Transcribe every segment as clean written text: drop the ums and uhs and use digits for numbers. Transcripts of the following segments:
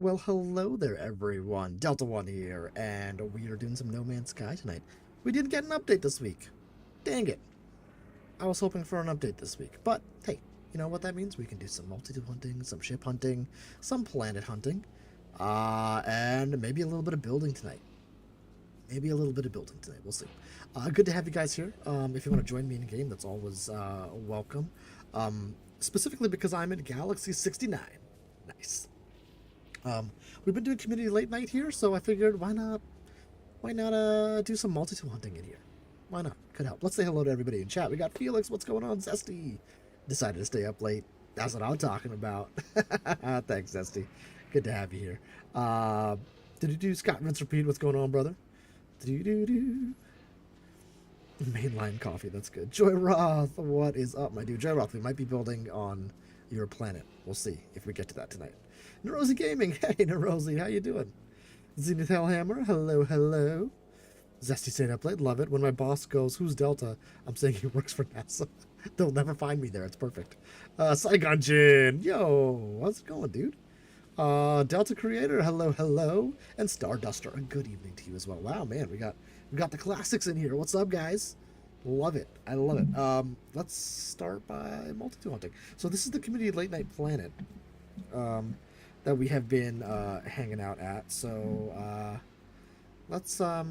Well, hello there, everyone. Delta One here, and we are doing some No Man's Sky tonight. We didn't get an update this week. Dang it. I was hoping for an update this week, but hey, you know what that means? We can do some multi-tool hunting, some ship hunting, some planet hunting, and maybe a little bit of building tonight. Maybe a little bit of building tonight. We'll see. Good to have you guys here. If you want to join me in a game, that's always welcome. Specifically because I'm in Galaxy 69. Nice. We've been doing community late night here, so I figured why not do some multi-tool hunting in here? Why not? Could help. Let's say hello to everybody in chat. We got Felix. What's going on? Zesty decided to stay up late. That's what I'm talking about. Thanks, Zesty. Good to have you here. Did you do Scott rinse repeat? What's going on, brother? Do do do. Mainline coffee. That's good. Joy Roth. What is up, my dude? Joy Roth. We might be building on your planet. We'll see if we get to that tonight. Nerosi Gaming. Hey, Nerosi. How you doing? Zenith Hellhammer. Hello, hello. Zesty stayed up late. Love it. When my boss goes, who's Delta? I'm saying he works for NASA. They'll never find me there. It's perfect. Saigon Jin. Yo, how's it going, dude? Delta Creator. Hello, hello. And Starduster. A good evening to you as well. Wow, man. We got the classics in here. What's up, guys? Love it. I love it. Let's start by multi-tool hunting. So this is the community late night planet that we have been hanging out at. So let's does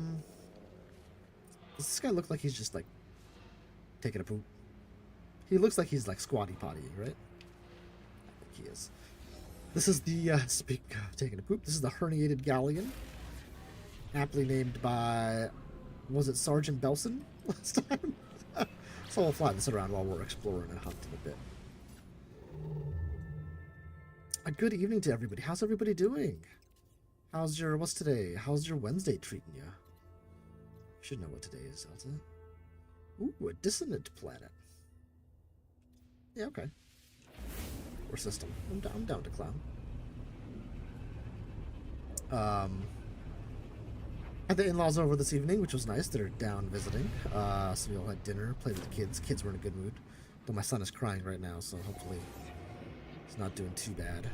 this guy look like he's just like taking a poop? He looks like he's like squatty potty, right? I think he is. This is the speak of taking a poop. This is the herniated galleon, aptly named by, was it Sergeant Belson last time? So we'll fly this around while we're exploring and hunting a bit. A good evening to everybody. How's everybody doing? What's today? How's your Wednesday treating you? You should know what today is, Delta. Ooh, a dissonant planet. Yeah, okay. Or system. I'm down to clown. Had the in-laws over this evening, which was nice. They're down visiting. So we all had dinner, played with the kids. Kids were in a good mood. Though my son is crying right now, so hopefully he's not doing too bad.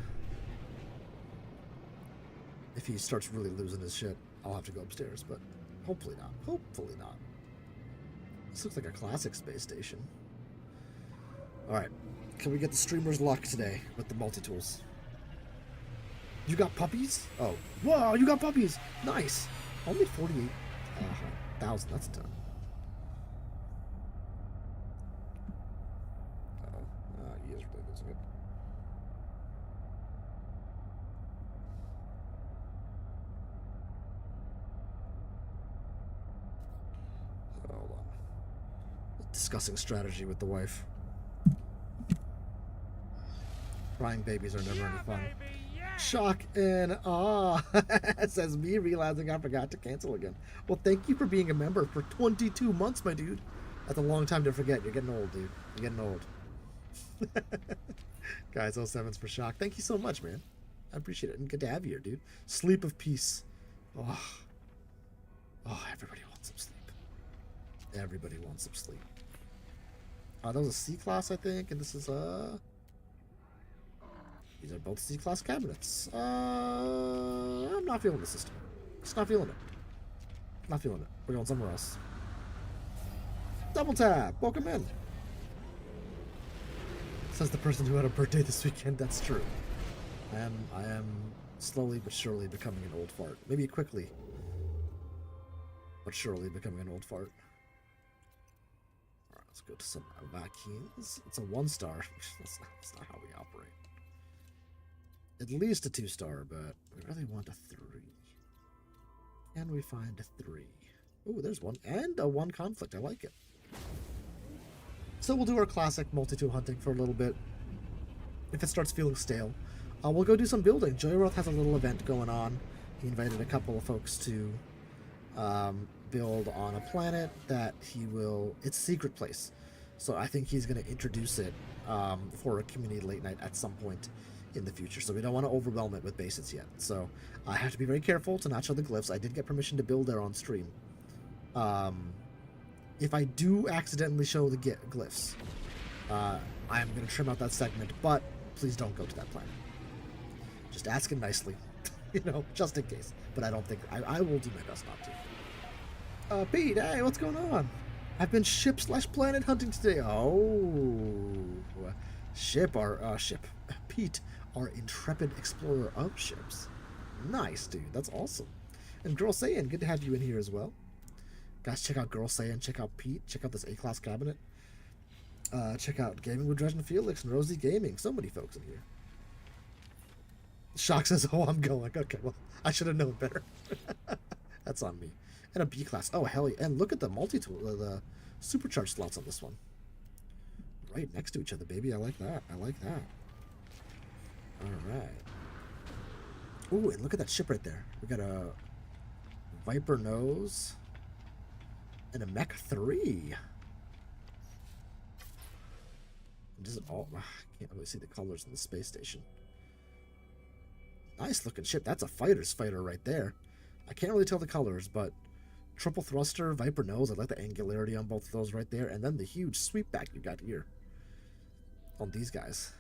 If he starts really losing his shit, I'll have to go upstairs, but hopefully not. Hopefully not. This looks like a classic space station. Alright. Can we get the streamer's luck today with the multi-tools? You got puppies? Oh. Whoa, you got puppies! Nice! Only 48,000. That's a ton. Uh-oh. He is really losing it. Hold on. Discussing strategy with the wife. Crying babies are never any fun. Shock and awe, says me, realizing I forgot to cancel again. Well, thank you for being a member for 22 months, my dude. That's a long time to forget. You're getting old, dude. You're getting old. Guys, 07's for Shock. Thank you so much, man. I appreciate it. And good to have you here, dude. Sleep of peace. Oh, everybody wants some sleep. Everybody wants some sleep. That was a C-class, I think, and this is these are both C-class cabinets. I'm not feeling the system. Just not feeling it. Not feeling it. We're going somewhere else. Double tap. Welcome in. Says the person who had a birthday this weekend. That's true. I am slowly but surely becoming an old fart. Maybe quickly, but surely becoming an old fart. All right, let's go to some vacuums. It's a 1-star. That's not how we operate. At least a 2-star, but we really want a 3. Can we find a 3? Ooh, there's one. And a 1 conflict. I like it. So we'll do our classic multi-tool hunting for a little bit. If it starts feeling stale, we'll go do some building. Joyroth has a little event going on. He invited a couple of folks to build on a planet that he will... It's a secret place. So I think he's going to introduce it for a community late night at some point in the future, so we don't want to overwhelm it with bases yet. So I have to be very careful to not show the glyphs. I did get permission to build there on stream. If I do accidentally show the glyphs, I'm going to trim out that segment, but please don't go to that planet. Just ask him nicely. You know, just in case. But I don't think I will do my best not to. Pete, hey, what's going on? I've been ship/planet hunting today. Oh, ship. Pete, our intrepid explorer of ships. Nice, dude. That's awesome. And Girl Saiyan, good to have you in here as well. Guys, check out Girl Saiyan, check out Pete, check out this A-Class cabinet. Check out Gaming with Dredge and Felix and Rosie Gaming. So many folks in here. Shock says, oh, I'm going. Okay, well, I should have known better. That's on me. And a B-Class. Oh, hell yeah. And look at the multi-tool, the supercharged slots on this one. Right next to each other, baby. I like that. I like that. All right. Ooh, and look at that ship right there. We got a Viper nose and a Mech 3. Does it all? I can't really see the colors in the space station. Nice looking ship. That's a fighter's fighter right there. I can't really tell the colors, but triple thruster, Viper nose. I like the angularity on both of those right there. And then the huge sweep back you got here on these guys.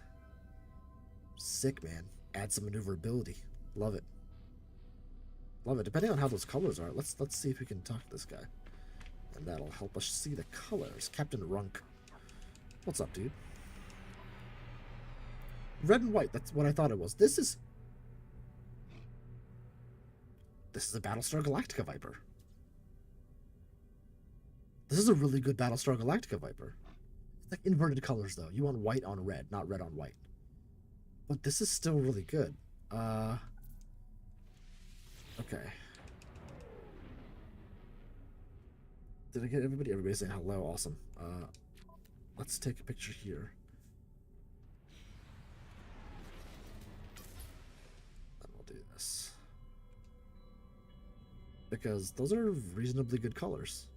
Sick, man. Add some maneuverability. Love it. Love it. Depending on how those colors are, let's see if we can talk to this guy. And that'll help us see the colors. Captain Runk. What's up, dude? Red and white. That's what I thought it was. This is a Battlestar Galactica Viper. This is a really good Battlestar Galactica Viper. It's like inverted colors, though. You want white on red, not red on white. But this is still really good. Okay. Did I get everybody? Everybody's saying hello. Awesome. Let's take a picture here. And we'll do this. Because those are reasonably good colors.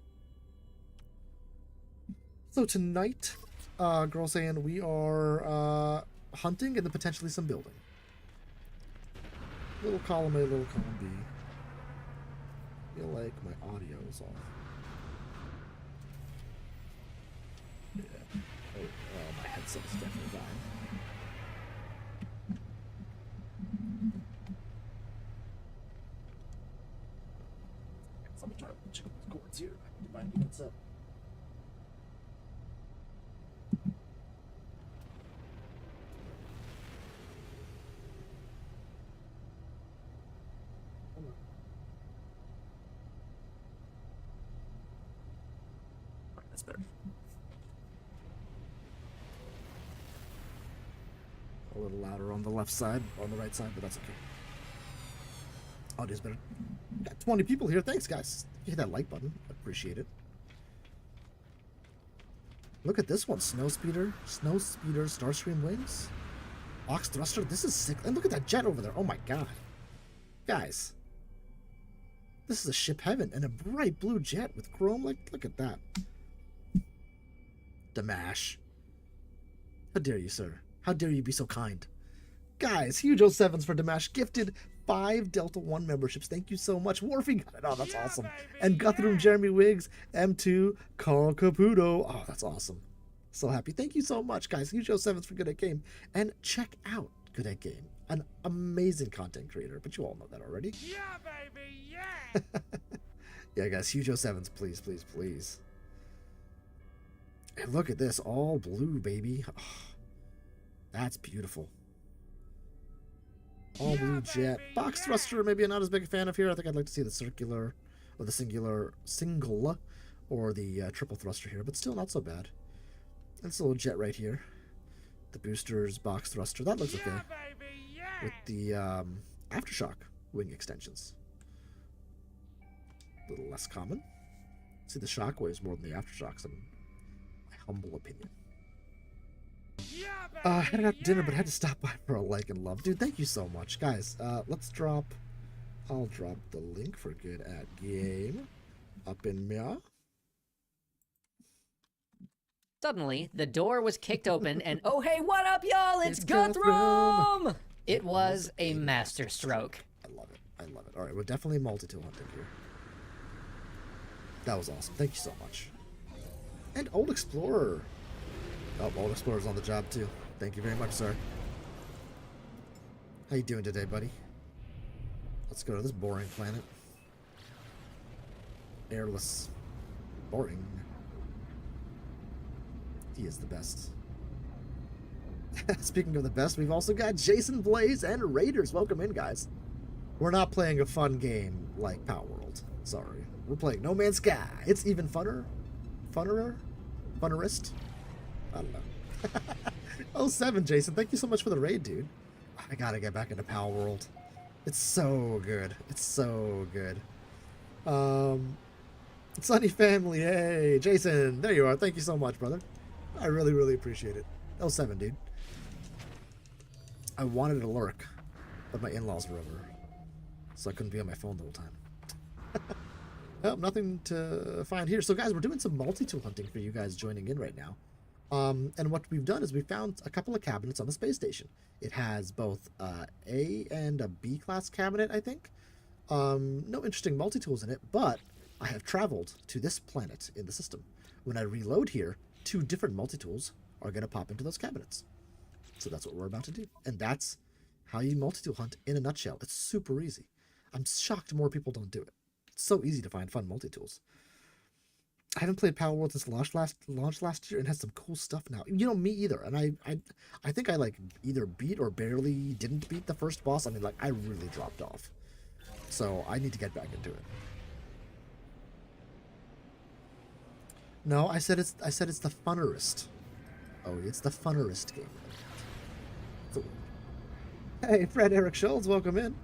So tonight, Girl Saying, we are hunting and then potentially some building. Little column A, little column B. I feel like my audio is off. Yeah. Oh, my headset is definitely dying. Let me try to check these cords here. I can find a headset. That's better. A little louder on the left side, on the right side, but that's okay. Audio's better. Got 20 people here. Thanks, guys. Hit that like button. Appreciate it. Look at this one. Snowspeeder, Starscream wings. Ox thruster. This is sick. And look at that jet over there. Oh my god. Guys. This is a ship heaven and a bright blue jet with chrome. Like, look at that. Damash. How dare you, sir? How dare you be so kind? Guys, huge 07s for Damash. Gifted 5 Delta 1 memberships. Thank you so much. Warfy got it. Oh, that's awesome. Baby, and Guthrum, Jeremy Wiggs, M2, Carl Caputo. Oh, that's awesome. So happy. Thank you so much, guys. Huge 07s for Good at Game. And check out Good at Game. An amazing content creator. But you all know that already. Yeah, baby, yeah. Yeah, guys. Huge 07s, please, please, please. And look at this. All blue, baby. Oh, that's beautiful. All blue jet. Box thruster, maybe I'm not as big a fan of here. I think I'd like to see the circular, or the single, or the triple thruster here, but still not so bad. And it's a little jet right here. The boosters, box thruster, that looks okay. With the aftershock wing extensions. A little less common. See the shockwaves more than the aftershocks, in my humble opinion. Headed out to dinner, but had to stop by for a like and love. Dude, thank you so much. Guys, let's drop... I'll drop the link for Good at Game up in Mia. Suddenly, the door was kicked open, and oh hey, what up, y'all? It's Guthrum! It was a masterstroke. I love it. I love it. All right, we're definitely multi-tool hunting here. That was awesome. Thank you so much. And Old Explorer. Oh, Old Explorer's on the job too. Thank you very much, sir. How you doing today, buddy? Let's go to this boring planet. Airless. Boring. He is the best. Speaking of the best, we've also got Jason Blaze and Raiders. Welcome in, guys. We're not playing a fun game like Power World. Sorry. We're playing No Man's Sky. It's even funner. Funnerist? I don't know. Oh, 7, Jason. Thank you so much for the raid, dude. I gotta get back into Power World. It's so good. It's so good. Sunny family. Hey, Jason. There you are. Thank you so much, brother. I really, really appreciate it. Oh, 7, dude. I wanted to lurk, but my in-laws were over, so I couldn't be on my phone the whole time. Oh, nothing to find here. So, guys, we're doing some multi-tool hunting for you guys joining in right now. And what we've done is we found a couple of cabinets on the space station. It has both A and a B class cabinet, I think. No interesting multi-tools in it, but I have traveled to this planet in the system. When I reload here, 2 different multi-tools are going to pop into those cabinets. So that's what we're about to do. And that's how you multi-tool hunt in a nutshell. It's super easy. I'm shocked more people don't do it. It's so easy to find fun multi-tools. I haven't played Power World since launched last year and has some cool stuff now. You know, me either. And I think I like either beat or barely didn't beat the first boss. I mean, like, I really dropped off. So I need to get back into it. No, I said it's the funnerist. Oh, it's the funnerist game. Hey, Fred Eric Schultz, welcome in.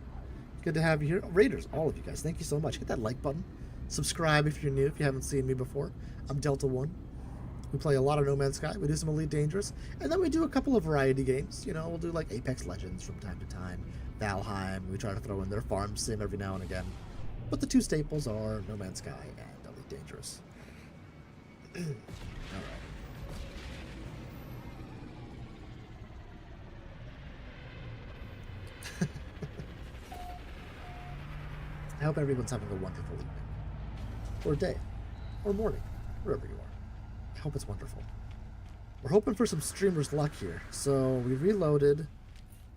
Good to have you here. Raiders, all of you guys, thank you so much. Hit that like button. Subscribe if you're new, if you haven't seen me before. I'm Delta One. We play a lot of No Man's Sky. We do some Elite Dangerous. And then we do a couple of variety games. You know, we'll do like Apex Legends from time to time. Valheim. We try to throw in their farm sim every now and again. But the 2 staples are No Man's Sky and Elite Dangerous. Alright. I hope everyone's having a wonderful evening. Or day. Or morning. Wherever you are. I hope it's wonderful. We're hoping for some streamer's luck here. So we reloaded.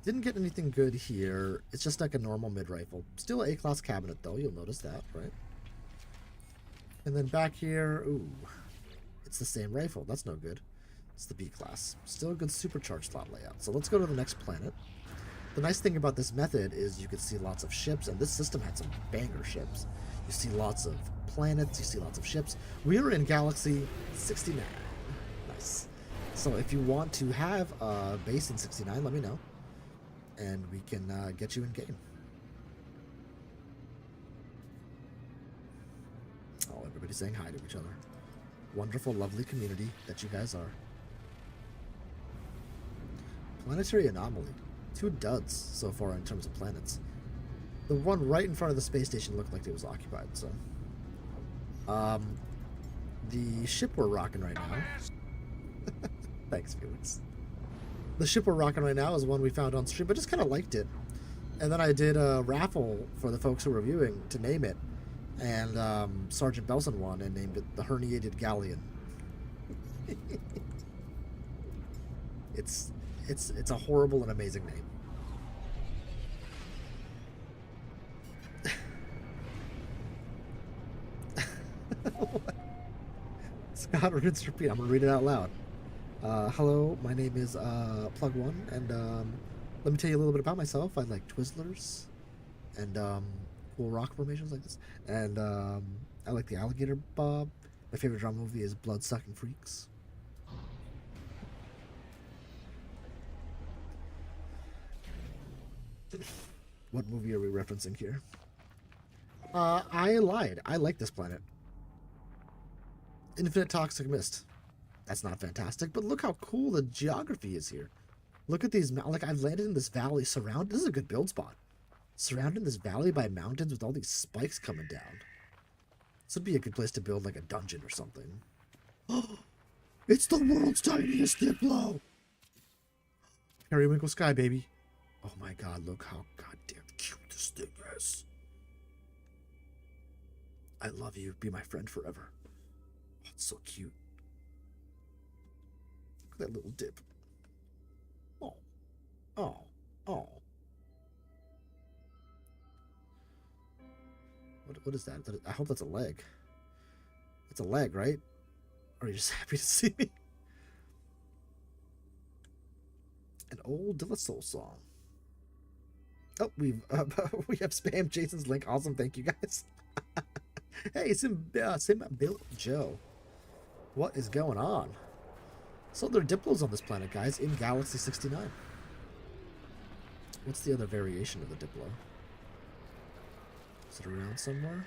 Didn't get anything good here. It's just like a normal mid-rifle. Still an A-class cabinet though. You'll notice that, right? And then back here, ooh. It's the same rifle. That's no good. It's the B-class. Still a good supercharged slot layout. So let's go to the next planet. The nice thing about this method is you can see lots of ships, and this system had some banger ships. You see lots of planets, you see lots of ships. We are in Galaxy 69. Nice. So if you want to have a base in 69, let me know, and we can get you in game. Oh, everybody's saying hi to each other. Wonderful, lovely community that you guys are. Planetary anomaly. 2 duds so far in terms of planets. The one right in front of the space station looked like it was occupied, so. The ship we're rocking right now. Thanks, Felix. The ship we're rocking right now is one we found on stream, but just kind of liked it. And then I did a raffle for the folks who were reviewing to name it. And Sergeant Belson won and named it the Herniated Galleon. It's a horrible and amazing name. Scott Rinse Repeat. I'm gonna read it out loud. Hello, my name is Plug One, and let me tell you a little bit about myself. I like Twizzlers and cool rock formations like this, and I like the Alligator Bob. My favorite drama movie is Bloodsucking Freaks. What movie are we referencing here? I lied. I like this planet. Infinite Toxic Mist. That's not fantastic, but look how cool the geography is here. Look at these, like I've landed in this valley surrounded. This is a good build spot. Surrounded in this valley by mountains with all these spikes coming down. This would be a good place to build like a dungeon or something. Oh, it's the world's tiniest Diplo. Periwinkle Sky, baby. Oh my god, look how goddamn cute this thing is. I love you. Be my friend forever. Oh, it's so cute. Look at that little dip. Oh. Oh. Oh. What is that? I hope that's a leg. It's a leg, right? Or are you just happy to see me? An old De La Soul song. Oh, we have spammed Jason's link. Awesome, thank you guys. Hey, Sim Bill Joe. What is going on? So there are Diplos on this planet, guys, in Galaxy 69. What's the other variation of the Diplo? Is it around somewhere?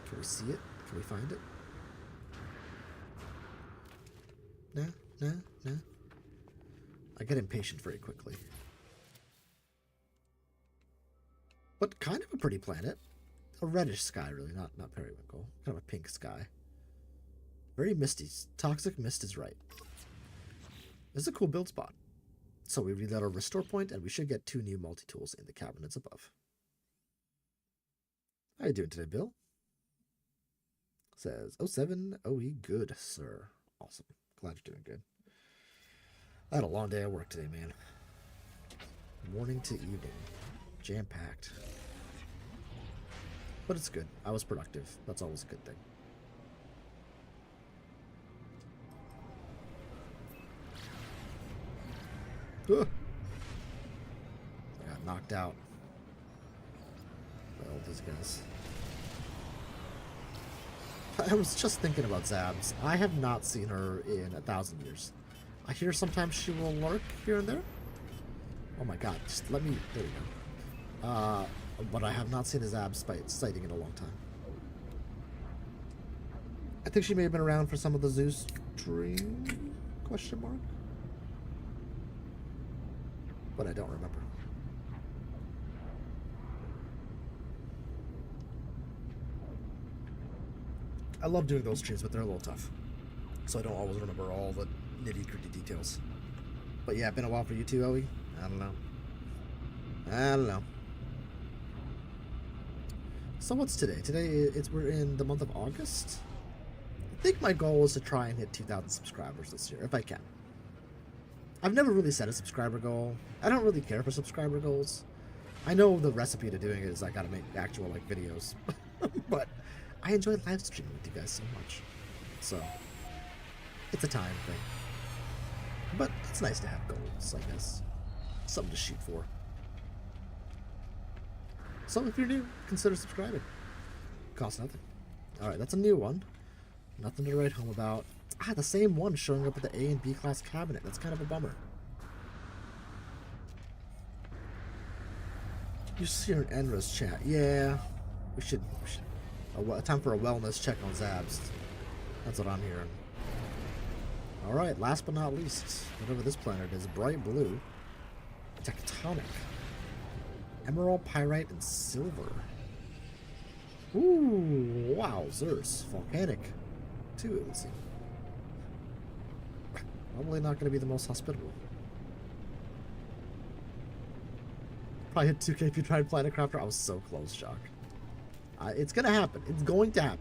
Can we see it? Can we find it? No. I get impatient very quickly. But kind of a pretty planet. A reddish sky, really, not periwinkle. Kind of a pink sky. Very misty. Toxic mist is right. This is a cool build spot. So we reload our restore point, and we should get 2 new multi-tools in the cabinets above. How you doing today, Bill? Says 07 OE good, sir. Awesome. Glad you're doing good. I had a long day at work today, man. Morning to evening. Jam-packed. But it's good. I was productive. That's always a good thing. I got knocked out by all these guys. I was just thinking about Zabs. I have not seen her in 1,000 years. I hear sometimes she will lurk here and there. Oh my god, just let me... There you go. But I have not seen a Zabs sighting in a long time. I think she may have been around for some of the Zeus stream? Question mark? But I don't remember. I love doing those streams, but they're a little tough. So I don't always remember all the nitty-gritty details. But yeah, been a while for you too, Owie? I don't know. So what's today? Today we're in the month of August. I think my goal is to try and hit 2,000 subscribers this year, if I can. I've never really set a subscriber goal. I don't really care for subscriber goals. I know the recipe to doing it is I gotta make actual like videos. But I enjoy live streaming with you guys so much. So it's a time thing. But it's nice to have goals, I guess. Something to shoot for. So if you're new, consider subscribing. Costs nothing. Alright, that's a new one. Nothing to write home about. Ah, the same one showing up at the A and B class cabinet. That's kind of a bummer. You see her in Enra's chat. Yeah, we should time for a wellness check on Zabs. That's what I'm hearing. Alright, last but not least, whatever this planet is, bright blue, tectonic, emerald, pyrite, and silver. Ooh, wowzers. Volcanic, too, it would seem. Probably not going to be the most hospitable. Probably hit 2K if you tried Planet Crafter. I was so close, Shock. It's going to happen. It's going to happen.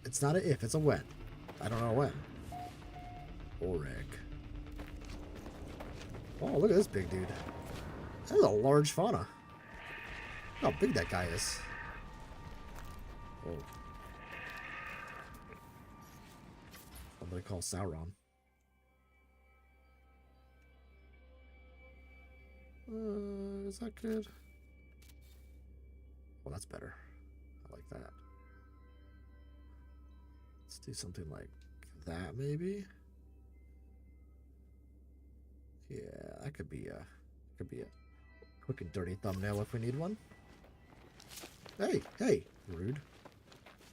It's not a if, it's a when. I don't know when. Oreg. Oh, look at this big dude. That is a large fauna. Look how big that guy is. Oh. Somebody call Sauron. Is that good? Well, that's better. I like that. Let's do something like that, maybe. Yeah, that could be a quick and dirty thumbnail if we need one. Hey, rude.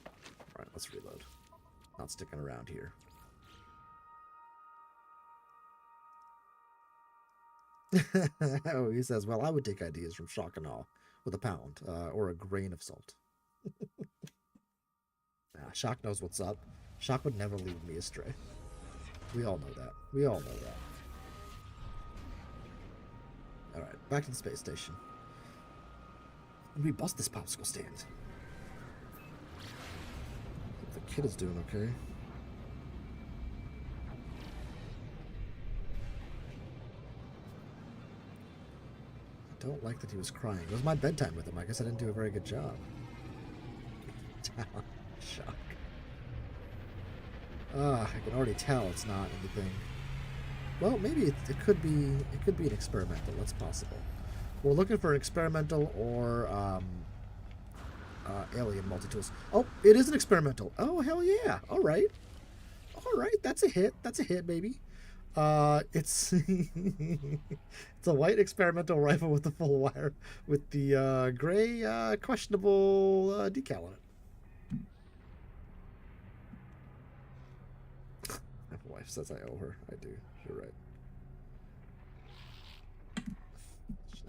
All right, let's reload. Not sticking around here. Oh, he says, well, I would take ideas from Shock and All with a pound or a grain of salt. Nah, Shock knows what's up. Shock would never lead me astray. We all know that. We all know that. Alright, back to the space station. We bust this popsicle stand. Hope the kid is doing okay. don't like that he was crying. It was my bedtime with him. I guess I didn't do a very good job. Shock. I can already tell it's not anything. Well, maybe it could be. It could be an experimental. That's possible. We're looking for an experimental or alien multi-tools. Oh, it is an experimental. Oh, hell yeah! All right, that's a hit. That's a hit, baby. It's it's a white experimental rifle with the full wire, with the gray questionable decal on it. My wife says I owe her. I do. You're right.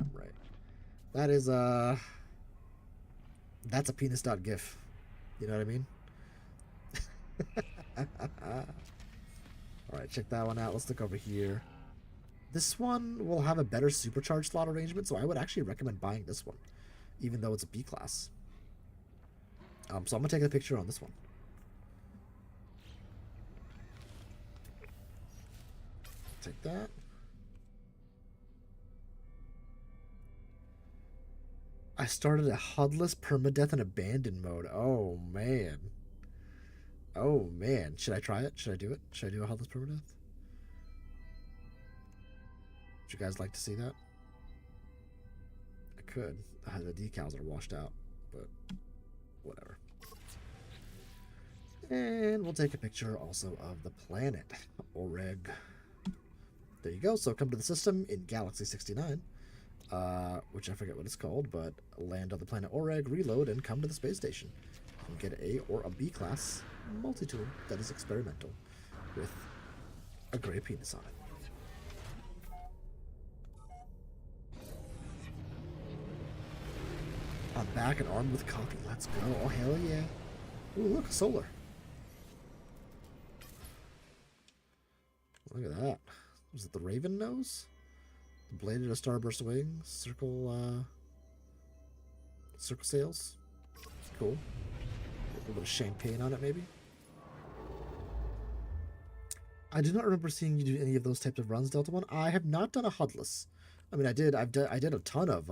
I'm right. That is that's a penis.gif. You know what I mean? Alright, check that one out. Let's look over here. This one will have a better supercharged slot arrangement, so I would actually recommend buying this one, even though it's a B class. So I'm going to take a picture on this one. Take that. I started a HUDless permadeath and abandon mode. Oh, man. Oh, man. Should I try it? Should I do it? Should I do a HUDless permadeath? Would you guys like to see that? I could. The decals are washed out, but whatever. And we'll take a picture also of the planet, Oreg. There you go. So come to the system in Galaxy 69, which I forget what it's called, but land on the planet Oreg, reload, and come to the space station. And get A or a B class multi-tool that is experimental with a gray penis on it. I'm back and armed with coffee. Let's go. Oh, hell yeah. Ooh, look, solar. Look at that. Was it the Raven nose? The bladed of starburst wings. Circle sails. Cool. A little bit of champagne on it, maybe. I do not remember seeing you do any of those types of runs, Delta One. I have not done a HUDless. I mean, I did a ton of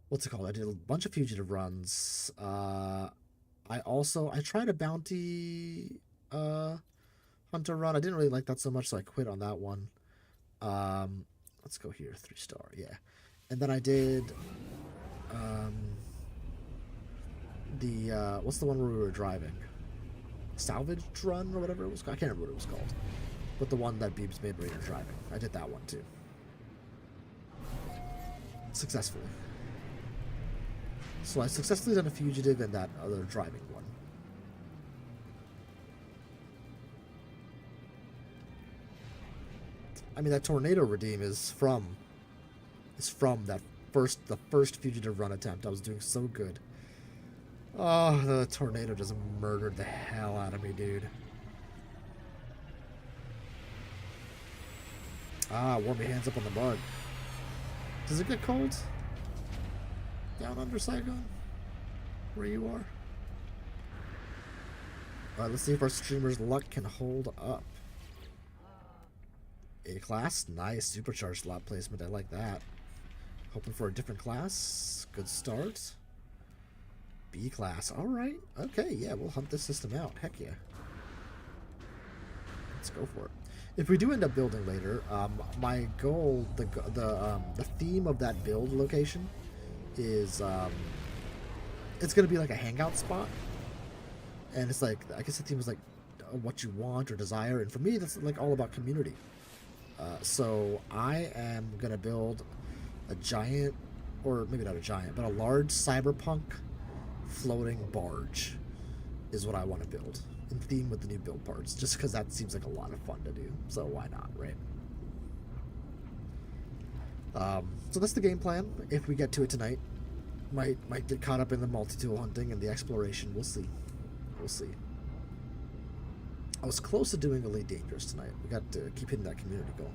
what's it called? I did a bunch of fugitive runs. I tried a bounty hunter run. I didn't really like that so much, so I quit on that one. Let's go here, 3-star, yeah. And then I did what's the one where we were driving? Salvage run or whatever it was called. I can't remember what it was called. But the one that Beebs made Raider driving. I did that one too. Successfully. So I successfully done a fugitive and that other driving one. I mean, that tornado redeem is from the first fugitive run attempt. I was doing so good. Oh, the tornado just murdered the hell out of me, dude. Warm your hands up on the mud. Does it get cold? Down under Saigon? Where you are? Alright, let's see if our streamer's luck can hold up. A class? Nice. Supercharged slot placement. I like that. Hoping for a different class. Good start. B class. Alright. Okay, yeah, we'll hunt this system out. Heck yeah. Let's go for it. If we do end up building later, my goal, the theme of that build location is, it's going to be like a hangout spot. And it's like, I guess the theme is like what you want or desire. And for me, that's like all about community. So I am going to build a giant, or maybe not a giant, but a large cyberpunk floating barge is what I want to build in theme with the new build parts, just because that seems like a lot of fun to do. So why not, right? So that's the game plan. If we get to it tonight, might get caught up in the multi-tool hunting and the exploration. We'll see. We'll see. I was close to doing Elite Dangerous tonight. We got to keep hitting that community goal.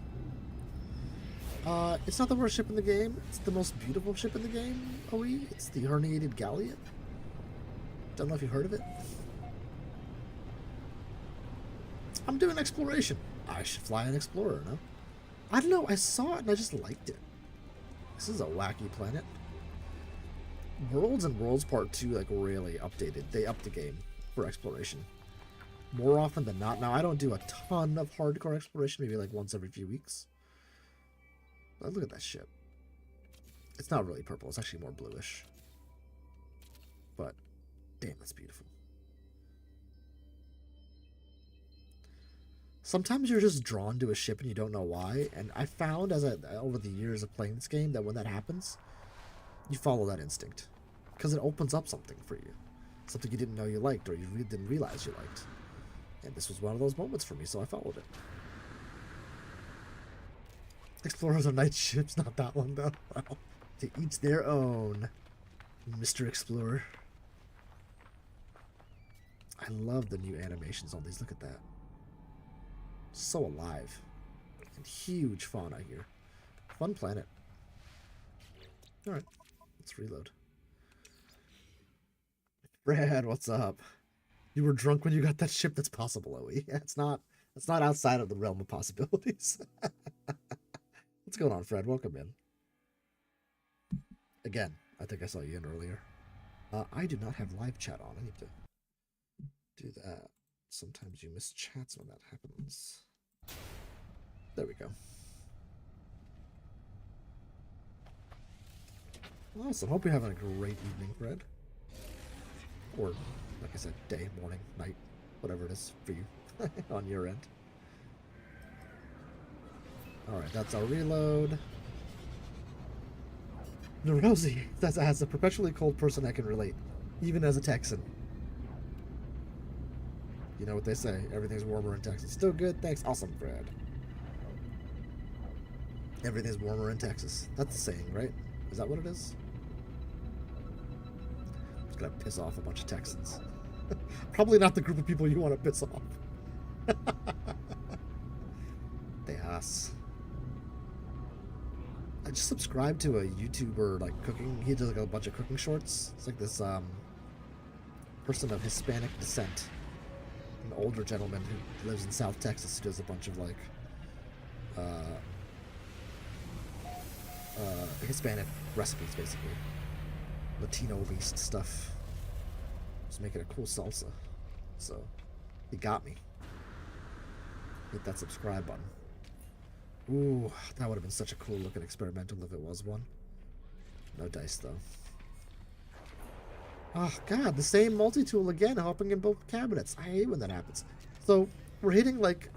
It's not the worst ship in the game. It's the most beautiful ship in the game, OE. It's the herniated galleon. Don't know if you've heard of it. I'm doing exploration. I should fly an explorer, no? I don't know, I saw it and I just liked it. This is a wacky planet. Worlds and Worlds Part 2 like really updated. They upped the game for exploration. More often than not. Now I don't do a ton of hardcore exploration, maybe like once every few weeks. But look at that ship. It's not really purple, it's actually more bluish. But damn, that's beautiful. Sometimes you're just drawn to a ship and you don't know why, and I found over the years of playing this game that when that happens, you follow that instinct. Because it opens up something for you. Something you didn't know you liked or you didn't realize you liked. And this was one of those moments for me, so I followed it. Explorers are night ships, not that one though. Well, to each their own, Mr. Explorer. I love the new animations on these. Look at that. So alive. And huge fauna here. Fun planet. Alright, let's reload. Brad, what's up? You were drunk when you got that ship? That's possible, Owie. It's not outside of the realm of possibilities. What's going on, Fred? Welcome in. Again, I think I saw you in earlier. I do not have live chat on. I need to do that. Sometimes you miss chats when that happens. There we go. Awesome. Hope you're having a great evening, Fred. Or, like I said, day, morning, night, whatever it is for you on your end. Alright, that's our reload. Neurosi, that's as a perpetually cold person I can relate, even as a Texan. You know what they say, everything's warmer in Texas. Still good, thanks. Awesome, Fred. Everything's warmer in Texas. That's the saying, right? Is that what it is? It's gonna piss off a bunch of Texans. Probably not the group of people you want to piss off. Tejas. I just subscribed to a YouTuber like cooking. He does like a bunch of cooking shorts. It's like this person of Hispanic descent, an older gentleman who lives in South Texas, who does a bunch of like Hispanic recipes, basically Latino-based stuff. Just making a cool salsa. So he got me. Hit that subscribe button. Ooh, that would have been such a cool looking experimental if it was one. No dice though. Oh god, the same multi-tool again, hopping in both cabinets. I hate when that happens. So we're hitting like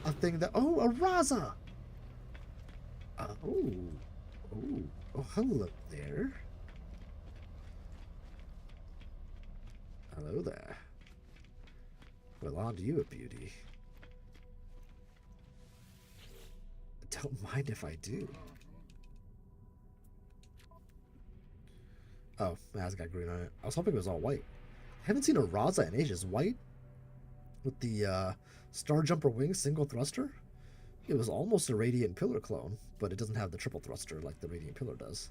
a thing that, oh, a Raza. Oh, hello there. Hello there. Well, on to you, a beauty. Don't mind if I do. Oh, it has got green on it. I was hoping it was all white. I haven't seen a Raza in ages. White with the Star Jumper wing single thruster. It was almost a Radiant Pillar clone, but it doesn't have the triple thruster like the Radiant Pillar does.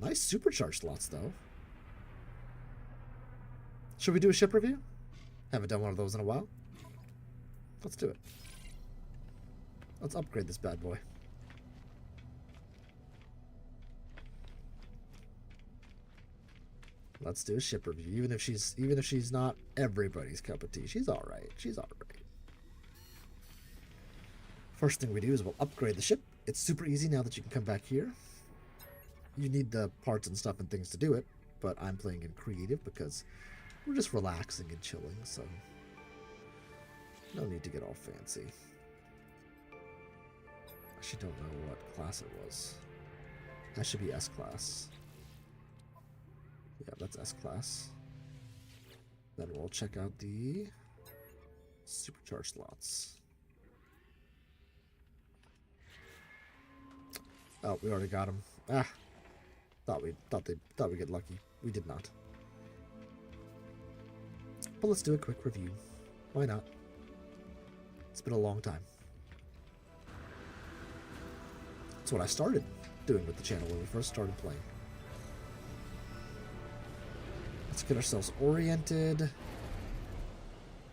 Nice supercharged slots, though. Should we do a ship review? Haven't done one of those in a while. Let's do it. Let's upgrade this bad boy. Let's do a ship review. Even if she's not everybody's cup of tea, she's all right. She's all right. First thing we do is we'll upgrade the ship. It's super easy now that you can come back here. You need the parts and stuff and things to do it, but I'm playing in creative because we're just relaxing and chilling, so no need to get all fancy. I actually don't know what class it was. That should be S-class. Yeah, that's S-class. Then we'll check out the supercharged slots. Oh, we already got them. Ah, thought we'd get lucky. We did not. But let's do a quick review. Why not? It's been a long time. That's what I started doing with the channel when we first started playing. Let's get ourselves oriented.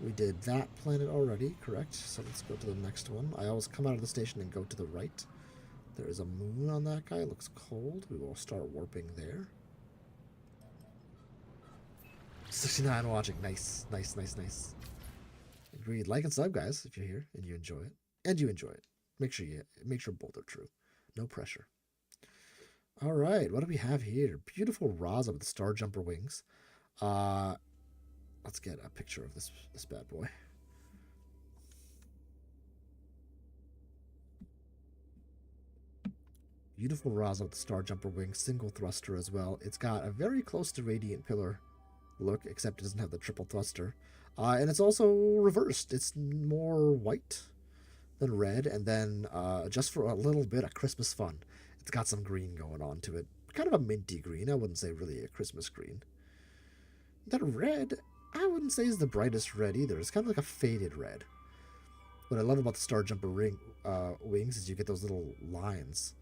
We did that planet already, correct? So let's go to the next one. I always come out of the station and go to the right. There is a moon on that guy. It looks cold. We will start warping there. 69 watching. Nice, nice, nice, nice. Agreed. Like and sub, guys, if you're here and you enjoy it. And you enjoy it. Make sure both are true. No pressure. All right, what do we have here? Beautiful Raza with the Star Jumper wings. Let's get a picture of this bad boy. Beautiful Raza with the Star Jumper wings, single thruster as well. It's got a very close to Radiant Pillar look, except it doesn't have the triple thruster. And it's also reversed. It's more white than red, and then just for a little bit of Christmas fun, it's got some green going on to it. Kind of a minty green. I wouldn't say really a Christmas green. That red, I wouldn't say is the brightest red either. It's kind of like a faded red. What I love about the Star Jumper wings is you get those little lines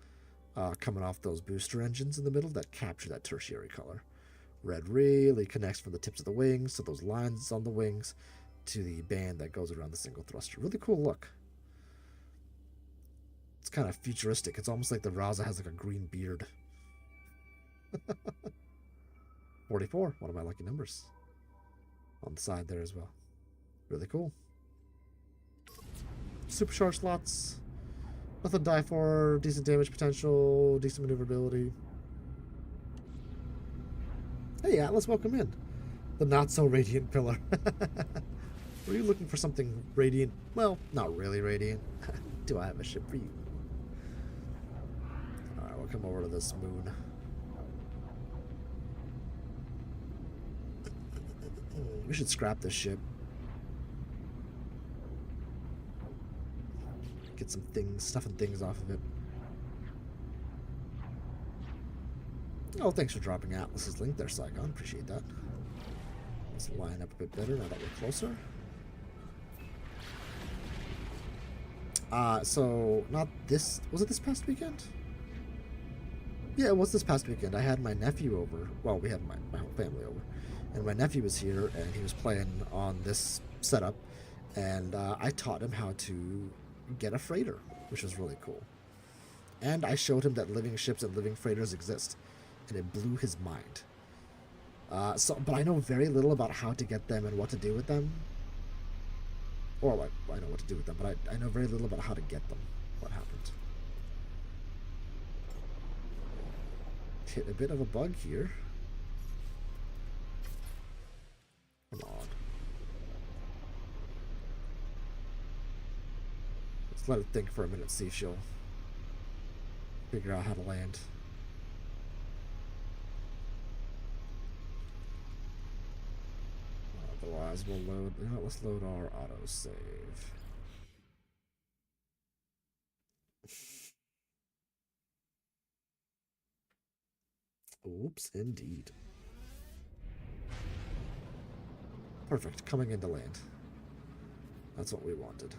coming off those booster engines in the middle that capture that tertiary color. Red really connects from the tips of the wings to those lines on the wings to the band that goes around the single thruster. Really cool look. It's kind of futuristic. It's almost like the Raza has like a green beard. 44, one of my lucky numbers. On the side there as well. Really cool. Supercharged slots. Nothing to die for. Decent damage potential. Decent maneuverability. Hey, Atlas, welcome in. The not-so-radiant pillar. Were you looking for something radiant? Well, not really radiant. Do I have a ship for you? Alright, we'll come over to this moon. We should scrap this ship. Get some things, stuff and things off of it. Oh, thanks for dropping Atlas's link there, Saigon. Appreciate that. Let's line up a bit better now that we're closer. So, not this... Was it this past weekend? Yeah, it was this past weekend. I had my nephew over. Well, we had my whole family over. And my nephew was here, and he was playing on this setup. And I taught him how to get a freighter, which was really cool. And I showed him that living ships and living freighters exist. And it blew his mind. But I know very little about how to get them and what to do with them. Or I know what to do with them, but I know very little about how to get them. What happened? Hit a bit of a bug here. Come on. Let's let it think for a minute, see if she'll figure out how to land. Otherwise, we'll load. You know, let's load our autosave. Oops, indeed. Perfect, coming into land. That's what we wanted.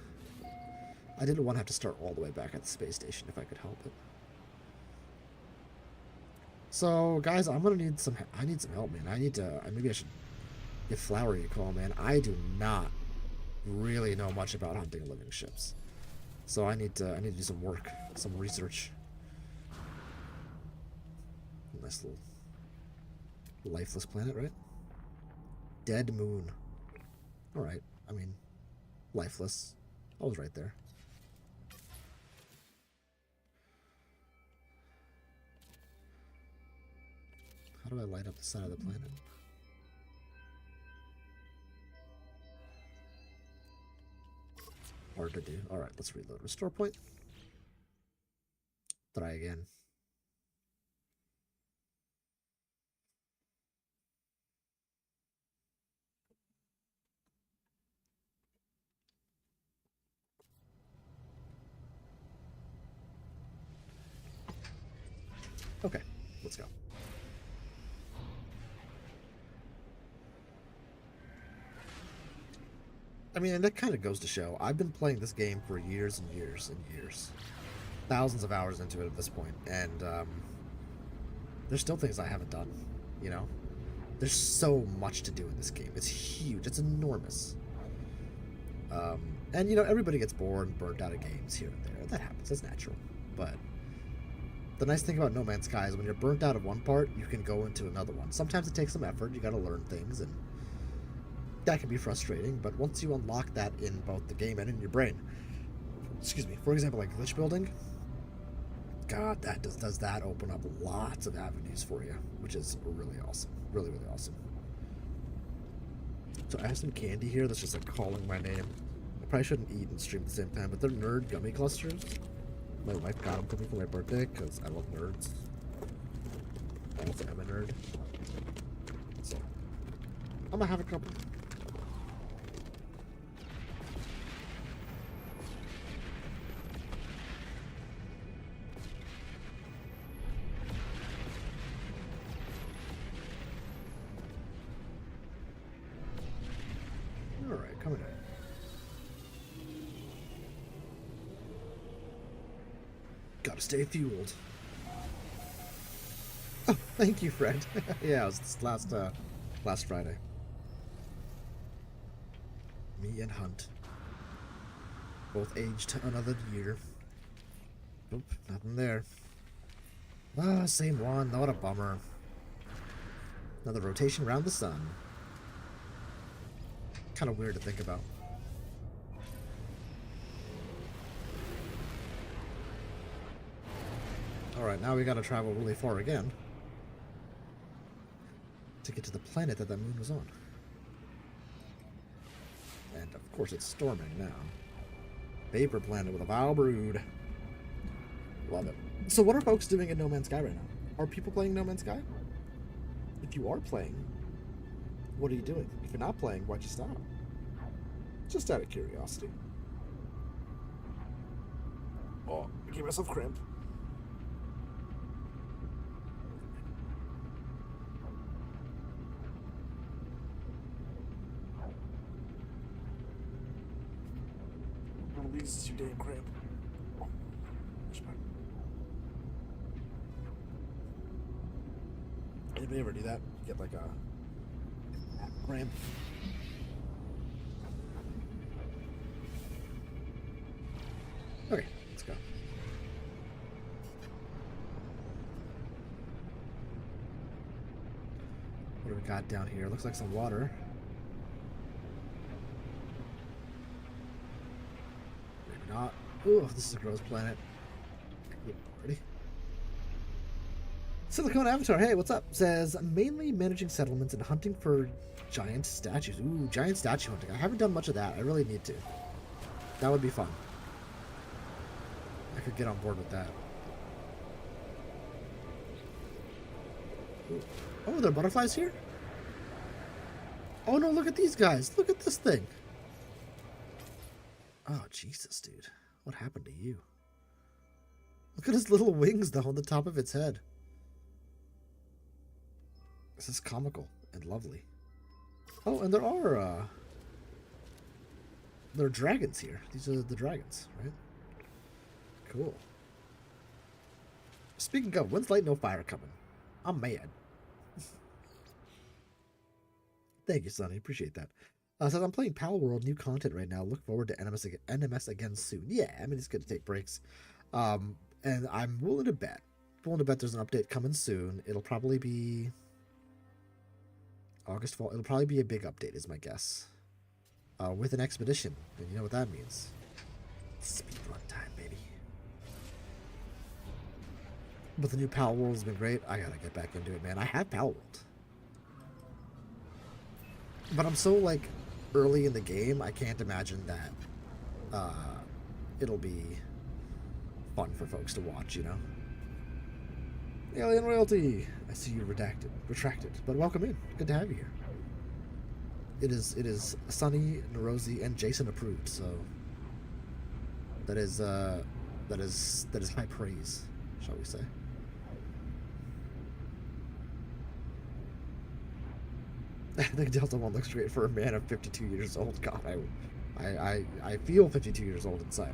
I didn't want to have to start all the way back at the space station if I could help it. So, guys, I'm gonna need some. I need some help, man. I need to. Maybe I should give Flowery a call, man. I do not really know much about hunting living ships, so I need to do some work, some research. Nice little lifeless planet, right? Dead moon. All right. I mean, lifeless. I was right there. How do I light up the side of the planet? Hard to do. Alright, let's reload. Restore point. Try again. Okay, let's go. I mean, and that kind of goes to show, I've been playing this game for years and years and years. Thousands of hours into it at this point, and there's still things I haven't done, you know? There's so much to do in this game. It's huge. It's enormous. And you know, everybody gets bored and burnt out of games here and there. That happens. That's natural. But the nice thing about No Man's Sky is when you're burnt out of one part, you can go into another one. Sometimes it takes some effort. You got to learn things, and that can be frustrating. But once you unlock that in both the game and in your brain, excuse me, for example, like glitch building, God, that does that open up lots of avenues for you, which is really awesome. Really, really awesome. So I have some candy here that's just like calling my name. I probably shouldn't eat and stream at the same time, but they're nerd gummy clusters. My wife got them for me for my birthday because I love nerds. I also am a nerd. So I'm gonna have a couple. Alright, coming in. Gotta stay fueled. Oh, thank you, Fred. Yeah, it was this last Friday. Me and Hunt. Both aged another year. Oop, nothing there. Ah, same one. What a bummer. Another rotation around the sun. Kind of weird to think about. Alright, now we gotta travel really far again to get to the planet that moon was on. And of course it's storming now. Vapor planet with a vile brood. Love it. So what are folks doing in No Man's Sky right now? Are people playing No Man's Sky? If you are playing, what are you doing? If you're not playing, why'd you stop? Just out of curiosity. Oh, I gave myself cramp. Release you damn cramp. Oh, anybody ever do that? Get like a cramp. Okay, let's go. What do we got down here? Looks like some water. Maybe not. Ooh, this is a gross planet. Already. Silicone Avatar, hey, what's up? Says, mainly managing settlements and hunting for giant statues. Ooh, giant statue hunting. I haven't done much of that. I really need to. That would be fun. I could get on board with that. Ooh. Oh, there are butterflies here? Oh no, look at these guys. Look at this thing. Oh, Jesus, dude. What happened to you? Look at his little wings, though, on the top of its head. This is comical and lovely. Oh, and there are dragons here. These are the dragons, right? Cool. Speaking of, when's Light No Fire coming? I'm mad. Thank you, Sonny. Appreciate that. Says, I'm playing Pal World, new content right now. Look forward to NMS again soon. Yeah, I mean, it's good to take breaks. And I'm willing to bet there's an update coming soon. It'll probably be August, fall. It'll probably be a big update, is my guess. With an expedition. And you know what that means. Speedrun time, baby. But the new Pal World has been great. I gotta get back into it, man. I have Pal World. But I'm so, like, early in the game, I can't imagine that it'll be fun for folks to watch, you know? Alien Royalty! I see you retracted. But welcome in. Good to have you here. It is Sunny, Narosi, and Jason approved, so that is high praise, shall we say. I think Delta 1 looks great for a man of 52 years old. God, I feel 52 years old inside.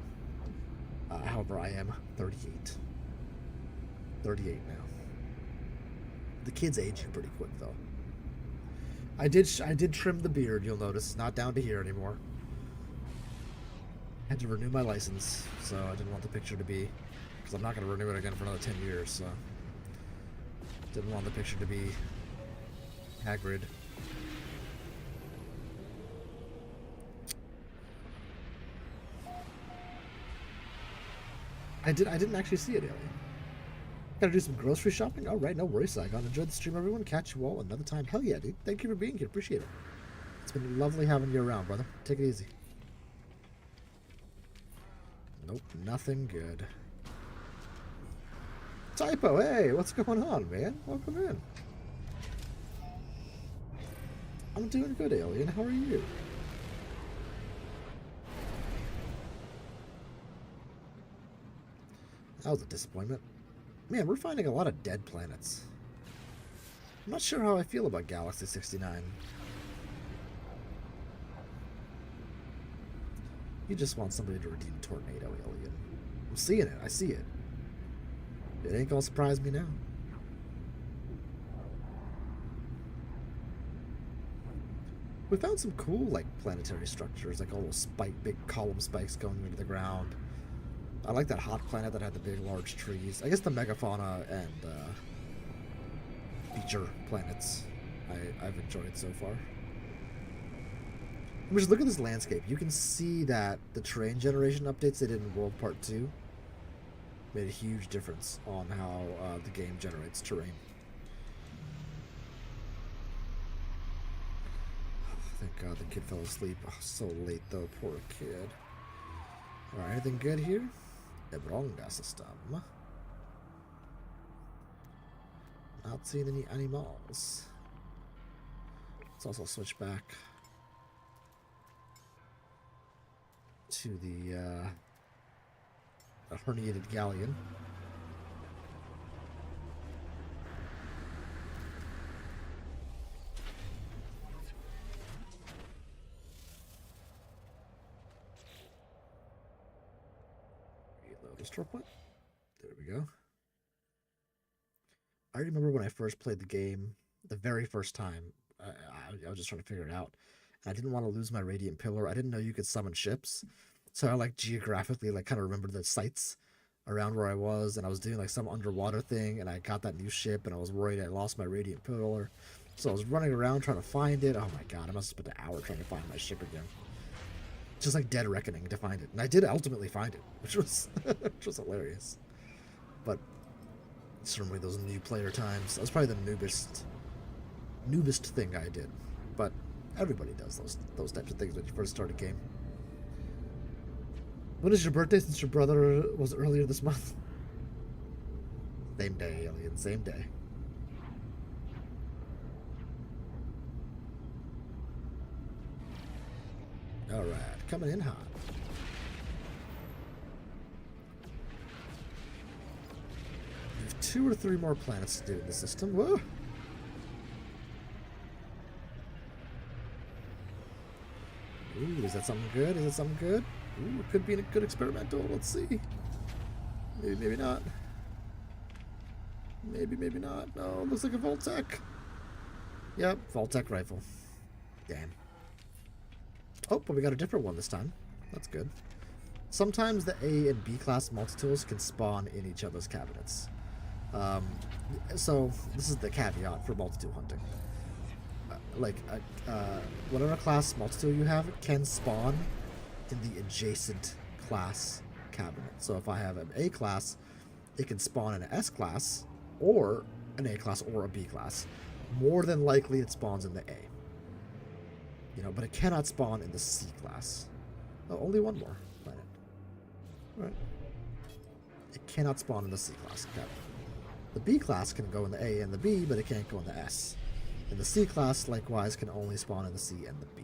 However, I am 38. 38 now. The kids age pretty quick, though. I did trim the beard, you'll notice. It's not down to here anymore. had to renew my license, so I didn't want the picture to be, because I'm not going to renew it again for another 10 years, so didn't want the picture to be Hagrid. I didn't actually see it, Alien. Gotta do some grocery shopping? Alright, no worries, Saigon. Enjoy the stream, everyone. Catch you all another time. Hell yeah, dude. Thank you for being here. Appreciate it. It's been lovely having you around, brother. Take it easy. Nope, nothing good. Typo, hey, what's going on, man? Welcome in. I'm doing good, Alien. How are you? That was a disappointment. Man, we're finding a lot of dead planets. I'm not sure how I feel about Galaxy 69. You just want somebody to redeem Tornado, Alien. I'm seeing it. I see it. It ain't gonna surprise me now. We found some cool, like, planetary structures, like all those big column spikes going into the ground. I like that hot planet that had the big, large trees. I guess the megafauna and feature planets I've enjoyed so far. Just look at this landscape. You can see that the terrain generation updates they did in World Part 2 made a huge difference on how the game generates terrain. Oh, thank God the kid fell asleep. Oh, so late though, poor kid. Alright, anything good here? Ebronga system. Not seeing any animals. Let's also switch back to the herniated galleon. Reload the store point. There we go. I remember when I first played the game, the very first time, I was just trying to figure it out. I didn't want to lose my Radiant Pillar. I didn't know you could summon ships. So I like geographically like kind of remembered the sites around where I was, and I was doing like some underwater thing, and I got that new ship, and I was worried I lost my Radiant Pillar. So I was running around trying to find it. Oh my God, I must have spent an hour trying to find my ship again. Just like dead reckoning to find it. And I did ultimately find it, which was which was hilarious. But certainly those new player times. That was probably the noobest thing I did. But everybody does those types of things when you first start a game. When is your birthday, since your brother was earlier this month? Same day, Alien, same day. Alright, coming in hot. We have 2 or 3 more planets to do in the system. Whoa! Ooh, is that something good? Is that something good? Ooh, it could be a good experimental. Let's see. Maybe, maybe not. Maybe, maybe not. No, it looks like a Voltec. Yep, Voltec rifle. Damn. Oh, but we got a different one this time. That's good. Sometimes the A and B class multi-tools can spawn in each other's cabinets. So this is the caveat for multi-tool hunting. Whatever class multi-tool you have can spawn in the adjacent class cabinet. So if I have an A class, it can spawn in an S class, or an A class, or a B class. More than likely it spawns in the A. You know, but it cannot spawn in the C class. Oh, only one more planet. Alright. It cannot spawn in the C class cabinet. The B class can go in the A and the B, but it can't go in the S. And the C class, likewise, can only spawn in the C and the B.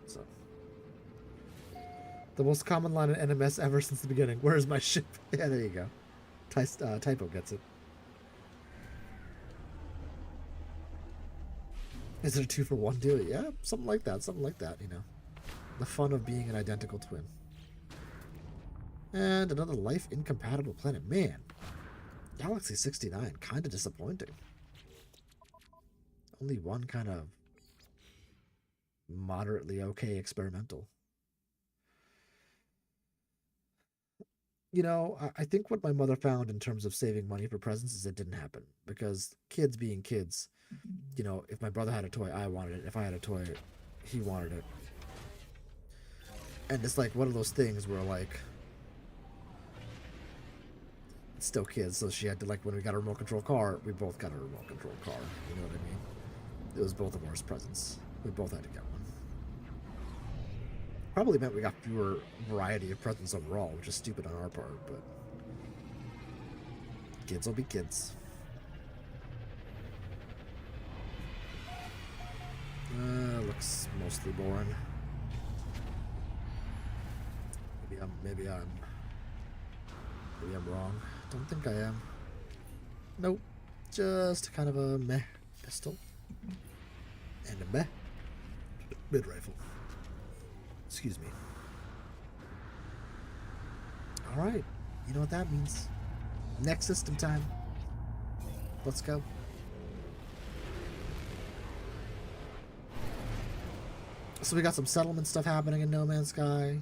So. The most common line in NMS ever since the beginning. Where is my ship? Yeah, there you go. Typo gets it. Is it a 2-for-1 deal? Yeah, something like that. Something like that, you know. The fun of being an identical twin. And another life incompatible planet. Man, Galaxy 69, kind of disappointing. Only one kind of moderately okay experimental. You know, I think what my mother found in terms of saving money for presents is it didn't happen because kids being kids, you know, if my brother had a toy, I wanted it. If I had a toy, he wanted it. And it's like one of those things where like it's still kids, so she had to like when we got a remote control car, we both got a remote control car. You know what I mean? It was both of ours presents. We both had to get one. Probably meant we got fewer variety of presents overall, which is stupid on our part, but kids will be kids. Looks mostly boring. Maybe I'm wrong. Don't think I am. Nope. Just kind of a meh pistol. And a meh mid rifle. Excuse me. Alright. You know what that means. Next system time. Let's go. So we got some settlement stuff happening in No Man's Sky.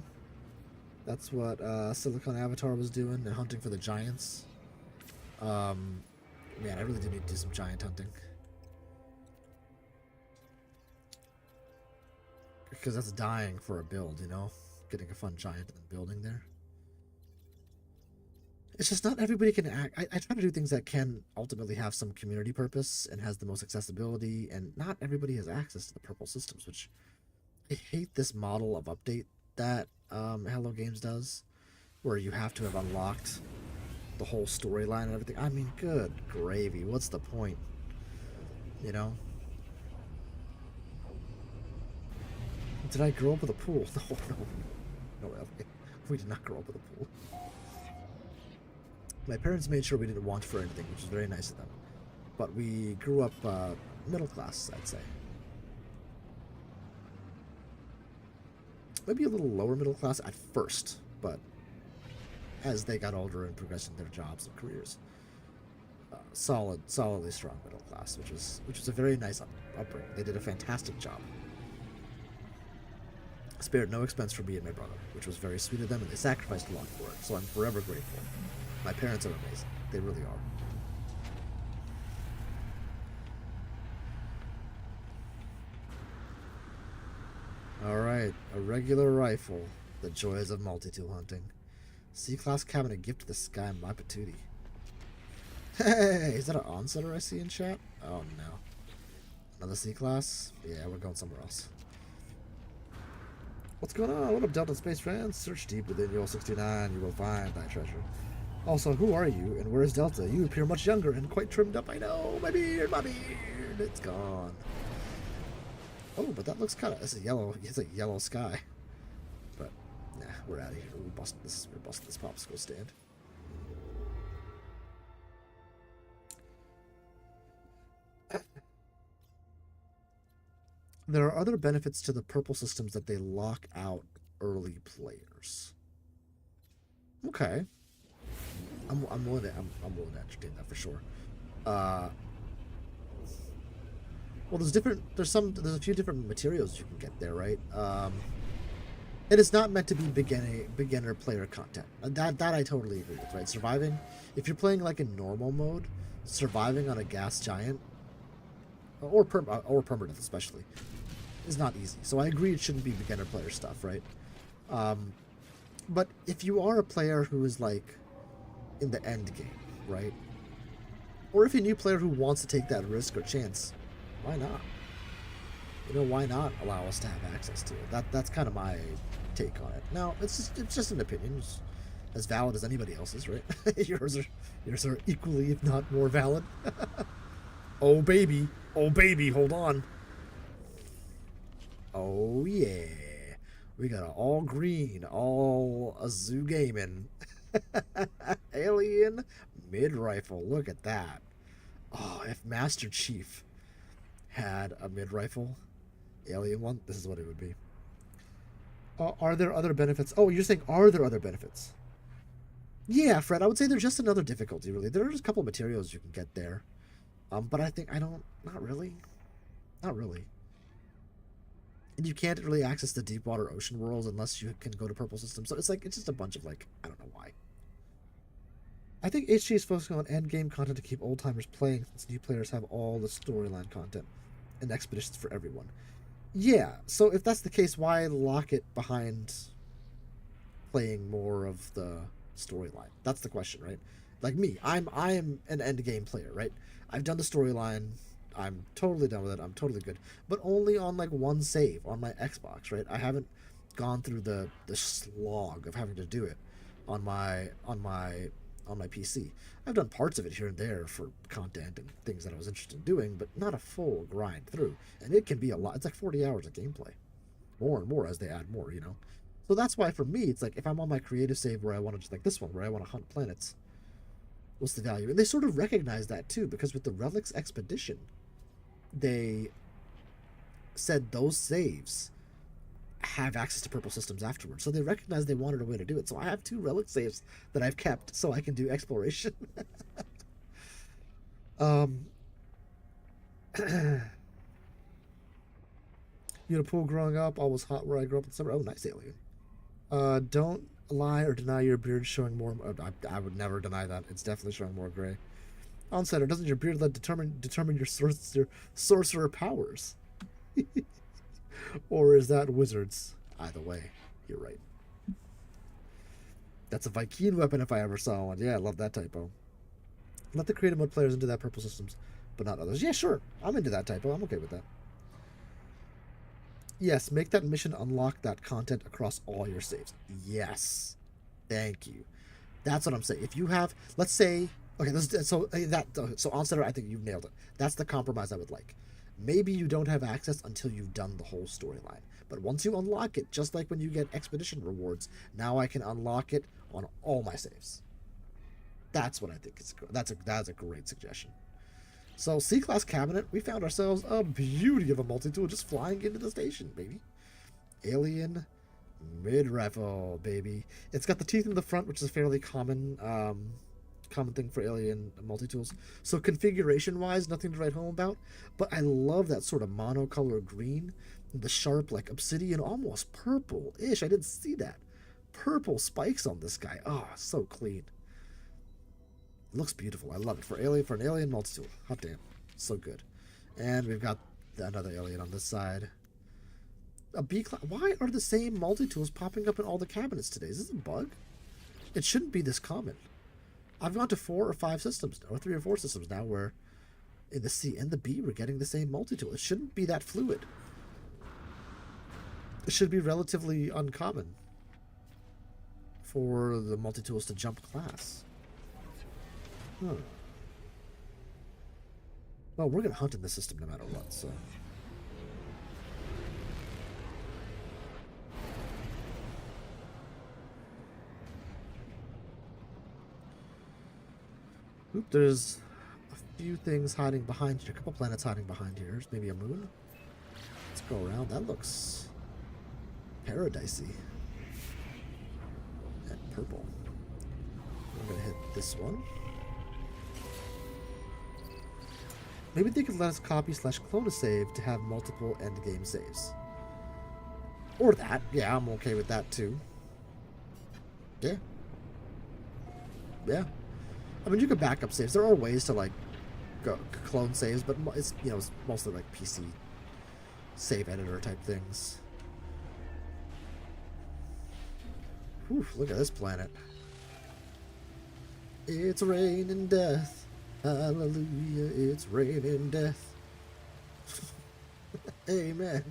That's what Silicon Avatar was doing and hunting for the giants. Man, I really do need to do some giant hunting. Because that's dying for a build, you know? Getting a fun giant and then building there. It's just not everybody can act. I try to do things that can ultimately have some community purpose and has the most accessibility, and not everybody has access to the purple systems, which I hate this model of update that Hello Games does, where you have to have unlocked the whole storyline and everything. I mean, good gravy. What's the point? You know? Did I grow up with a pool? No, we did not grow up with a pool. My parents made sure we didn't want for anything, which was very nice of them. But we grew up middle class, I'd say. Maybe a little lower middle class at first, but as they got older and progressed in their jobs and careers, solidly strong middle class, which was a very nice upbringing. They did a fantastic job. Spared no expense for me and my brother, which was very sweet of them, and they sacrificed a lot for it, so I'm forever grateful. My parents are amazing. They really are. Alright, a regular rifle. The joys of multi-tool hunting. C-class cabinet gift to the sky, my patootie. Hey, is that an onsetter I see in chat? Oh no. Another C-class? Yeah, we're going somewhere else. What's going on? What up, Delta Space fans? Search deep within your 69, you will find thy treasure. Also, who are you, and where is Delta? You appear much younger and quite trimmed up, I know. My beard, it's gone. Oh, but that looks kind of, it's a yellow sky. But, nah, we're out of here. We're busting this popsicle stand. There are other benefits to the purple systems that they lock out early players. Okay. I'm willing to entertain that for sure. Well, there's a few different materials you can get there, right? It is not meant to be beginner player content. That I totally agree with, right? Surviving, if you're playing like in normal mode, surviving on a gas giant or permadeath especially is not easy. So I agree it shouldn't be beginner player stuff, right? But if you are a player who is like in the end game, right? Or if you're a new player who wants to take that risk or chance, why not? You know, why not allow us to have access to it? That's kind of my take on it. Now, it's just an opinion. It's as valid as anybody else's, right? yours are equally, if not more valid. Oh baby, hold on. Oh yeah, we got an all green, all Azu gaming alien mid rifle. Look at that. Oh, if Master Chief had a mid rifle alien one, this is what it would be. Are there other benefits? Oh, you're saying, are there other benefits? Yeah, Fred, I would say they're just another difficulty, really. There are just a couple of materials you can get there. But not really. Not really. And you can't really access the deep water ocean worlds unless you can go to purple systems. So it's just a bunch of I don't know why. I think HG is focusing on endgame content to keep old timers playing, since new players have all the storyline content and expeditions for everyone. Yeah, so if that's the case, why lock it behind playing more of the storyline? That's the question, right? Like me, I'm an end game player, right? I've done the storyline. I'm totally done with it. I'm totally good, but only on like one save on my Xbox, right? I haven't gone through the slog of having to do it on my PC. I've done parts of it here and there for content and things that I was interested in doing, but not a full grind through. And it can be a lot. It's like 40 hours of gameplay, more and more as they add more, you know. So that's why for me, it's like if I'm on my creative save where I want to just like this one where I want to hunt planets, what's the value? And they sort of recognize that too, because with the Relics Expedition, they said those saves have access to purple systems afterwards. So they recognize they wanted a way to do it. So I have 2 relic saves that I've kept so I can do exploration. um You had a pool growing up, all was hot where I grew up in summer. Oh, nice, alien. Don't lie or deny your beard showing more. I would never deny that. It's definitely showing more gray. Onsetter, doesn't your beard determine your sorcerer powers? Or is that wizards? Either way, you're right. That's a Viking weapon if I ever saw one. Yeah, I love that typo. Let the creative mode players into that purple systems, but not others. Yeah, sure. I'm into that typo. I'm okay with that. Yes, make that mission unlock that content across all your saves. Yes. Thank you. That's what I'm saying. If you have, let's say, okay, so Onsetter, I think you've nailed it. That's the compromise I would like. Maybe you don't have access until you've done the whole storyline. But once you unlock it, just like when you get expedition rewards, now I can unlock it on all my saves. That's what I think is that's a great suggestion. So C-class cabinet, we found ourselves a beauty of a multi-tool just flying into the station, baby. Alien mid-rifle, baby. It's got the teeth in the front, which is a fairly common thing for alien multi-tools. So configuration-wise, nothing to write home about. But I love that sort of monocolor green, the sharp like obsidian, almost purple-ish. I didn't see that. Purple spikes on this guy. Oh, so clean. It looks beautiful. I love it for an alien multi-tool. Hot damn, so good. And we've got another alien on this side. A B class. Why are the same multi-tools popping up in all the cabinets today? Is this a bug? It shouldn't be this common. I've gone to 4 or 5 systems, or 3 or 4 systems now, where in the C and the B we're getting the same multi-tool. It shouldn't be that fluid. It should be relatively uncommon for the multi-tools to jump class. Huh. Well, we're gonna hunt in this system no matter what, so. Oop, there's a few things hiding behind here. A couple planets hiding behind here. There's maybe a moon. Let's go around. That looks paradisey. And purple. We're gonna hit this one. Maybe they could let us copy / clone a save to have multiple endgame saves. Or that. Yeah, I'm okay with that too. Yeah. Yeah. I mean, you can back up saves. There are ways to like go clone saves, but it's it's mostly like PC save editor type things. Whew, look at this planet. It's raining death. Hallelujah, it's raining death. Amen.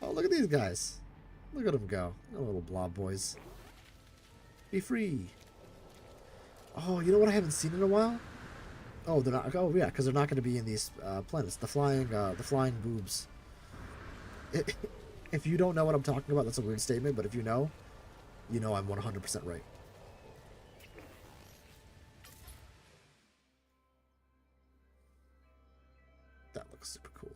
Oh, look at these guys. Look at them go. The little blob boys. Be free. Oh, you know what I haven't seen in a while? Oh, they're not. Oh, yeah, because they're not going to be in these planets. The flying boobs. If you don't know what I'm talking about, that's a weird statement. But if you know I'm 100% right. That looks super cool.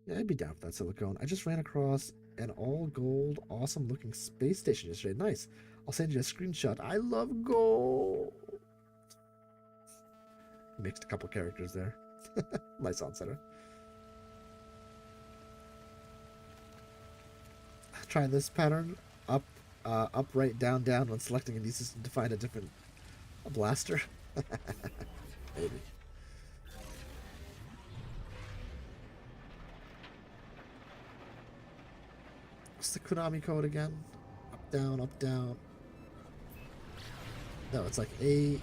Yeah, I'd be down for that silicone. I just ran across an all gold, awesome looking space station yesterday. Nice. I'll send you a screenshot. I love gold. Mixed a couple characters there. Nice on center. Try this pattern. Up, right, down, down when selecting a new system to find a different blaster. Maybe. What's the Konami code again? Up, down, up, down. No, it's like A,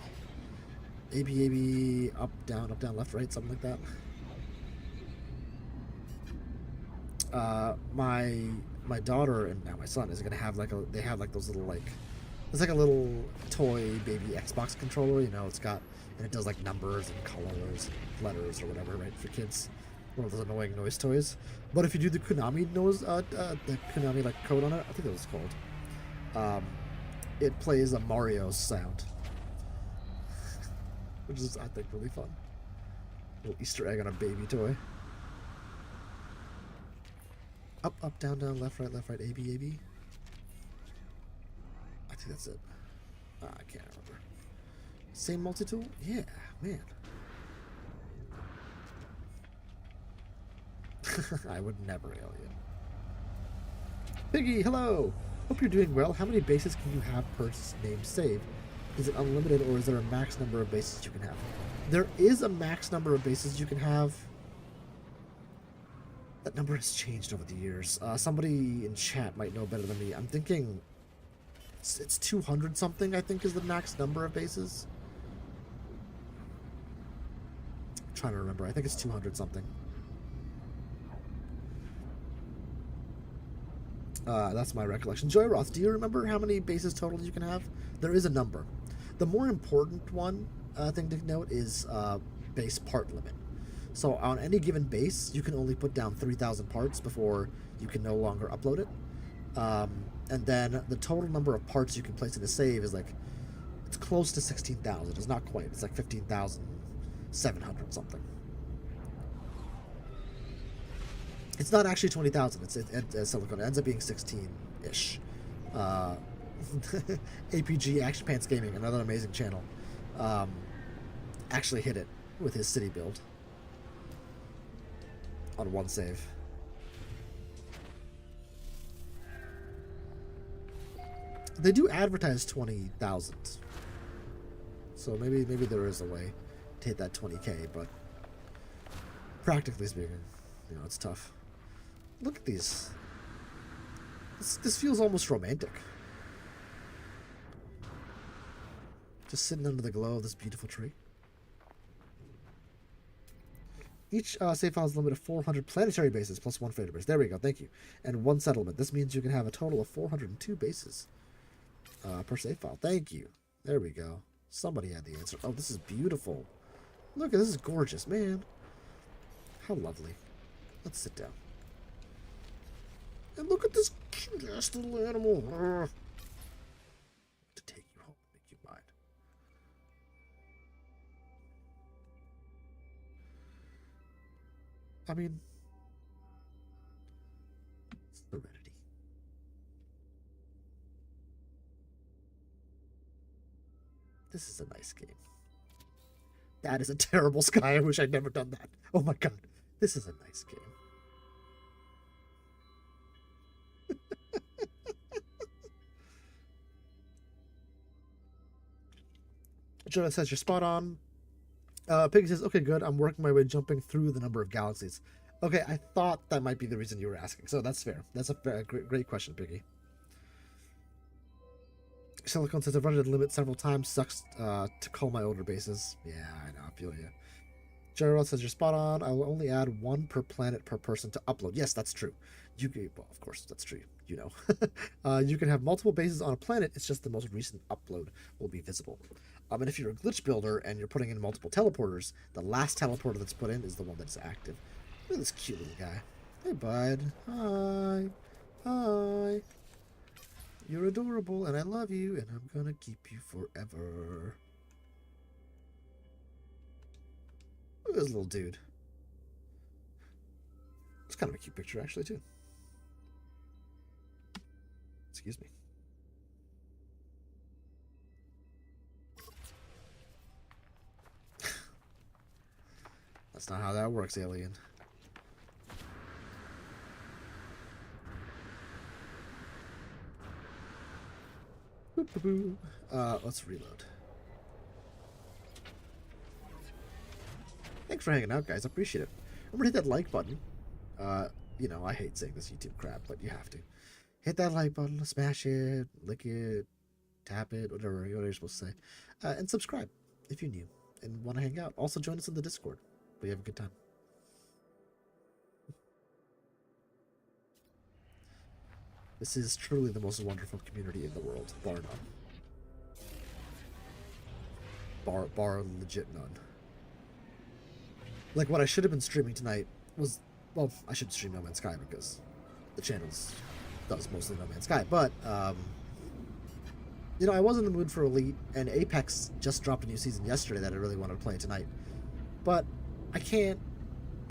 B, A, B, up, down, left, right, something like that. My daughter and now my son is gonna have they have like those little it's like a little toy baby Xbox controller, you know, and it does like numbers and colors and letters or whatever, right, for kids. One of those annoying noise toys. But if you do the Konami the Konami like code on it, I think that was called. It plays a Mario sound, which is I think really fun. Little Easter egg on a baby toy. Up, up, down, down, left, right, A, B, A, B. I think that's it. I can't remember. Same multi-tool? Yeah, man. I would never alien. Piggy, hello! Hope you're doing well. How many bases can you have per name save? Is it unlimited or is there a max number of bases you can have? There is a max number of bases you can have. That number has changed over the years. Somebody in chat might know better than me. I'm thinking it's 200 something, I think, is the max number of bases. I'm trying to remember. I think it's 200 something. That's my recollection. Joy Roth, do you remember how many bases total you can have? There is a number. The more important one thing to note is base part limit. So on any given base, you can only put down 3,000 parts before you can no longer upload it. And then the total number of parts you can place in a save is it's close to 16,000. It's not quite. It's like 15,700 something. It's not actually 20,000. It's Silicon. It ends up being 16-ish. APG Action Pants Gaming, another amazing channel, actually hit it with his city build on one save. They do advertise 20,000, so maybe there is a way to hit that 20K, but practically speaking, you know, it's tough. Look at these. This feels almost romantic. Just sitting under the glow of this beautiful tree. Each save file is limited to 400 planetary bases plus 1 freighter base. There we go, thank you. And 1 settlement. This means you can have a total of 402 bases per save file. Thank you. There we go. Somebody had the answer. Oh, this is beautiful. Look, this is gorgeous, man. How lovely. Let's sit down. And look at this cute little animal. To take you home, make you mine. I mean, Serenity. This is a nice game. That is a terrible sky. I wish I'd never done that. Oh my god. This is a nice game. Jonah says you're spot on. Piggy says, okay, good. I'm working my way jumping through the number of galaxies. Okay, I thought that might be the reason you were asking. So that's fair. That's a great question, Piggy. Silicon says I've run into the limit several times. Sucks to call my older bases. Yeah, I know. I feel you. Gerald says you're spot on. I will only add 1 per planet per person to upload. Yes, that's true. Well, of course, that's true. You know. You can have multiple bases on a planet. It's just the most recent upload will be visible. And if you're a glitch builder and you're putting in multiple teleporters, the last teleporter that's put in is the one that's active. Look at this cute little guy. Hey, bud. Hi. Hi. You're adorable, and I love you, and I'm gonna keep you forever. Look at this little dude. It's kind of a cute picture, actually, too. Excuse me. That's not how that works, alien. Let's reload. Thanks for hanging out, guys. I appreciate it. Remember to hit that like button. You know, I hate saying this YouTube crap, but you have to. Hit that like button, smash it, lick it, tap it, whatever you're supposed to say. And subscribe if you're new and want to hang out. Also join us in the Discord. We have a good time. This is truly the most wonderful community in the world, bar none. Bar legit none. Like, what I should have been streaming tonight was, well, I should stream No Man's Sky because the channel does mostly No Man's Sky, but, you know, I was in the mood for Elite, and Apex just dropped a new season yesterday that I really wanted to play tonight. But I can't,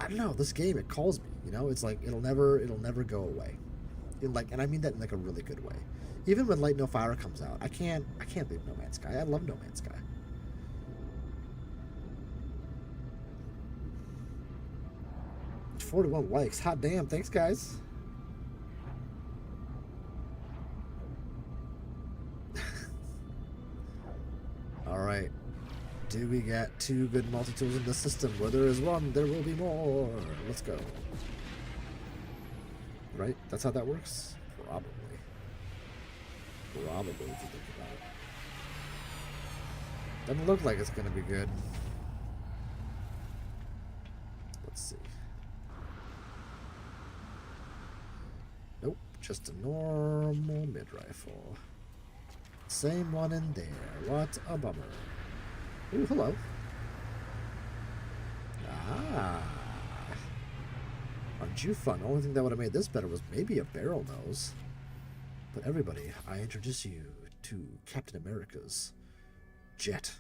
I don't know, this game, it calls me, you know? It's like, it'll never go away. And I mean that in like a really good way. Even when Light No Fire comes out, I can't leave No Man's Sky. I love No Man's Sky. It's 41 likes. Hot damn, thanks guys. Alright. Do we get 2 good multi-tools in the system? Where there is one, there will be more. Let's go. Right? That's how that works? Probably. Probably, if you think about it. Doesn't look like it's gonna be good. Let's see. Nope, just a normal mid-rifle. Same one in there. What a bummer. Ooh, hello. Ah. Aren't you fun? The only thing that would have made this better was maybe a barrel nose. But everybody, I introduce you to Captain America's jet.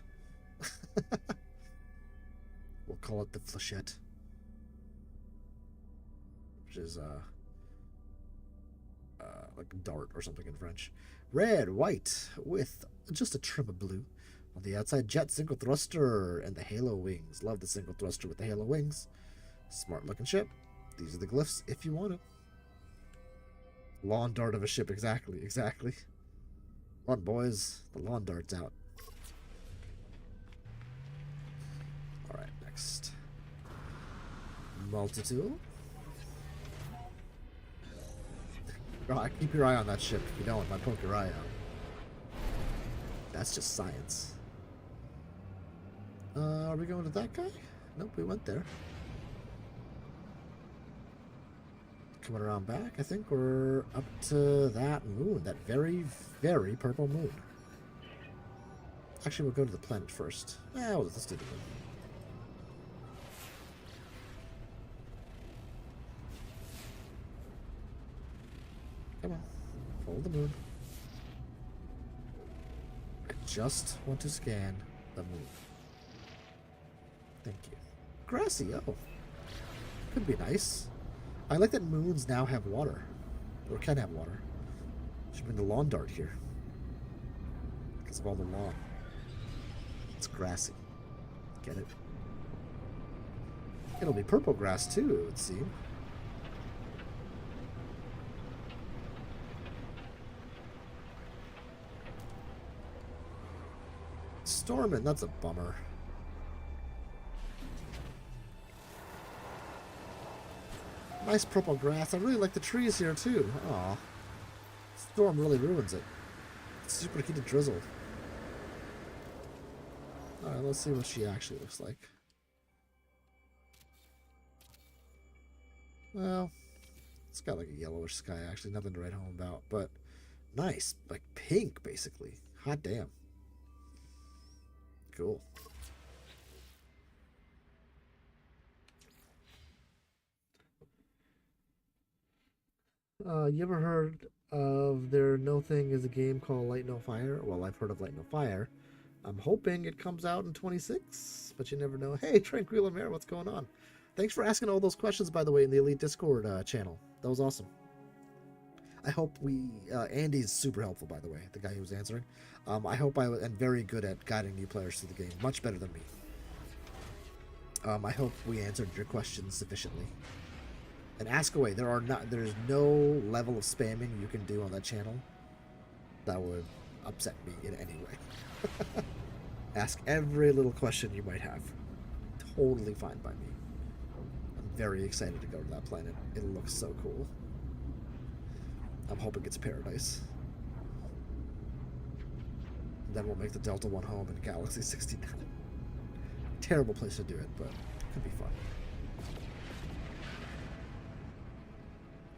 We'll call it the flechette. Which is, like a dart or something in French. Red, white, with just a trim of blue. On the outside, jet, single thruster, and the halo wings. Love the single thruster with the halo wings. Smart looking ship. These are the glyphs if you want them. Lawn dart of a ship, exactly. Come on, boys. The lawn dart's out. Alright, next. Multi-tool. Keep your eye on that ship. If you don't, might poke your eye out. That's just science. Are we going to that guy? Nope, we went there. Coming around back, I think we're up to that moon. That very, very purple moon. Actually, we'll go to the planet first. Let's do the moon. Come on. Follow the moon. I just want to scan the moon. Thank you. Grassy, oh. Could be nice. I like that moons now have water. Or can have water. Should bring the lawn dart here. Because of all the lawn. It's grassy. Get it? It'll be purple grass too, it would seem. Storming, that's a bummer. Nice purple grass. I really like the trees here too. Aw. Storm really ruins it. It's super heated drizzle. Alright, let's see what she actually looks like. Well, it's got like a yellowish sky actually. Nothing to write home about. But nice. Like pink, basically. Hot damn. Cool. You ever heard of there no thing is a game called Light No Fire? Well, I've heard of Light No Fire. I'm hoping it comes out in 26, but you never know. Hey, Tranquil Mare, what's going on? Thanks for asking all those questions, by the way, in the Elite Discord channel. That was awesome. I hope Andy's super helpful, by the way, the guy who was answering. I hope I am very good at guiding new players through the game, much better than me. I hope we answered your questions sufficiently. And ask away. There's no level of spamming you can do on that channel that would upset me in any way. Ask every little question you might have. Totally fine by me. I'm very excited to go to that planet. It looks so cool. I'm hoping it's paradise. And then we'll make the Delta One home in Galaxy 69. Terrible place to do it, but it could be fun.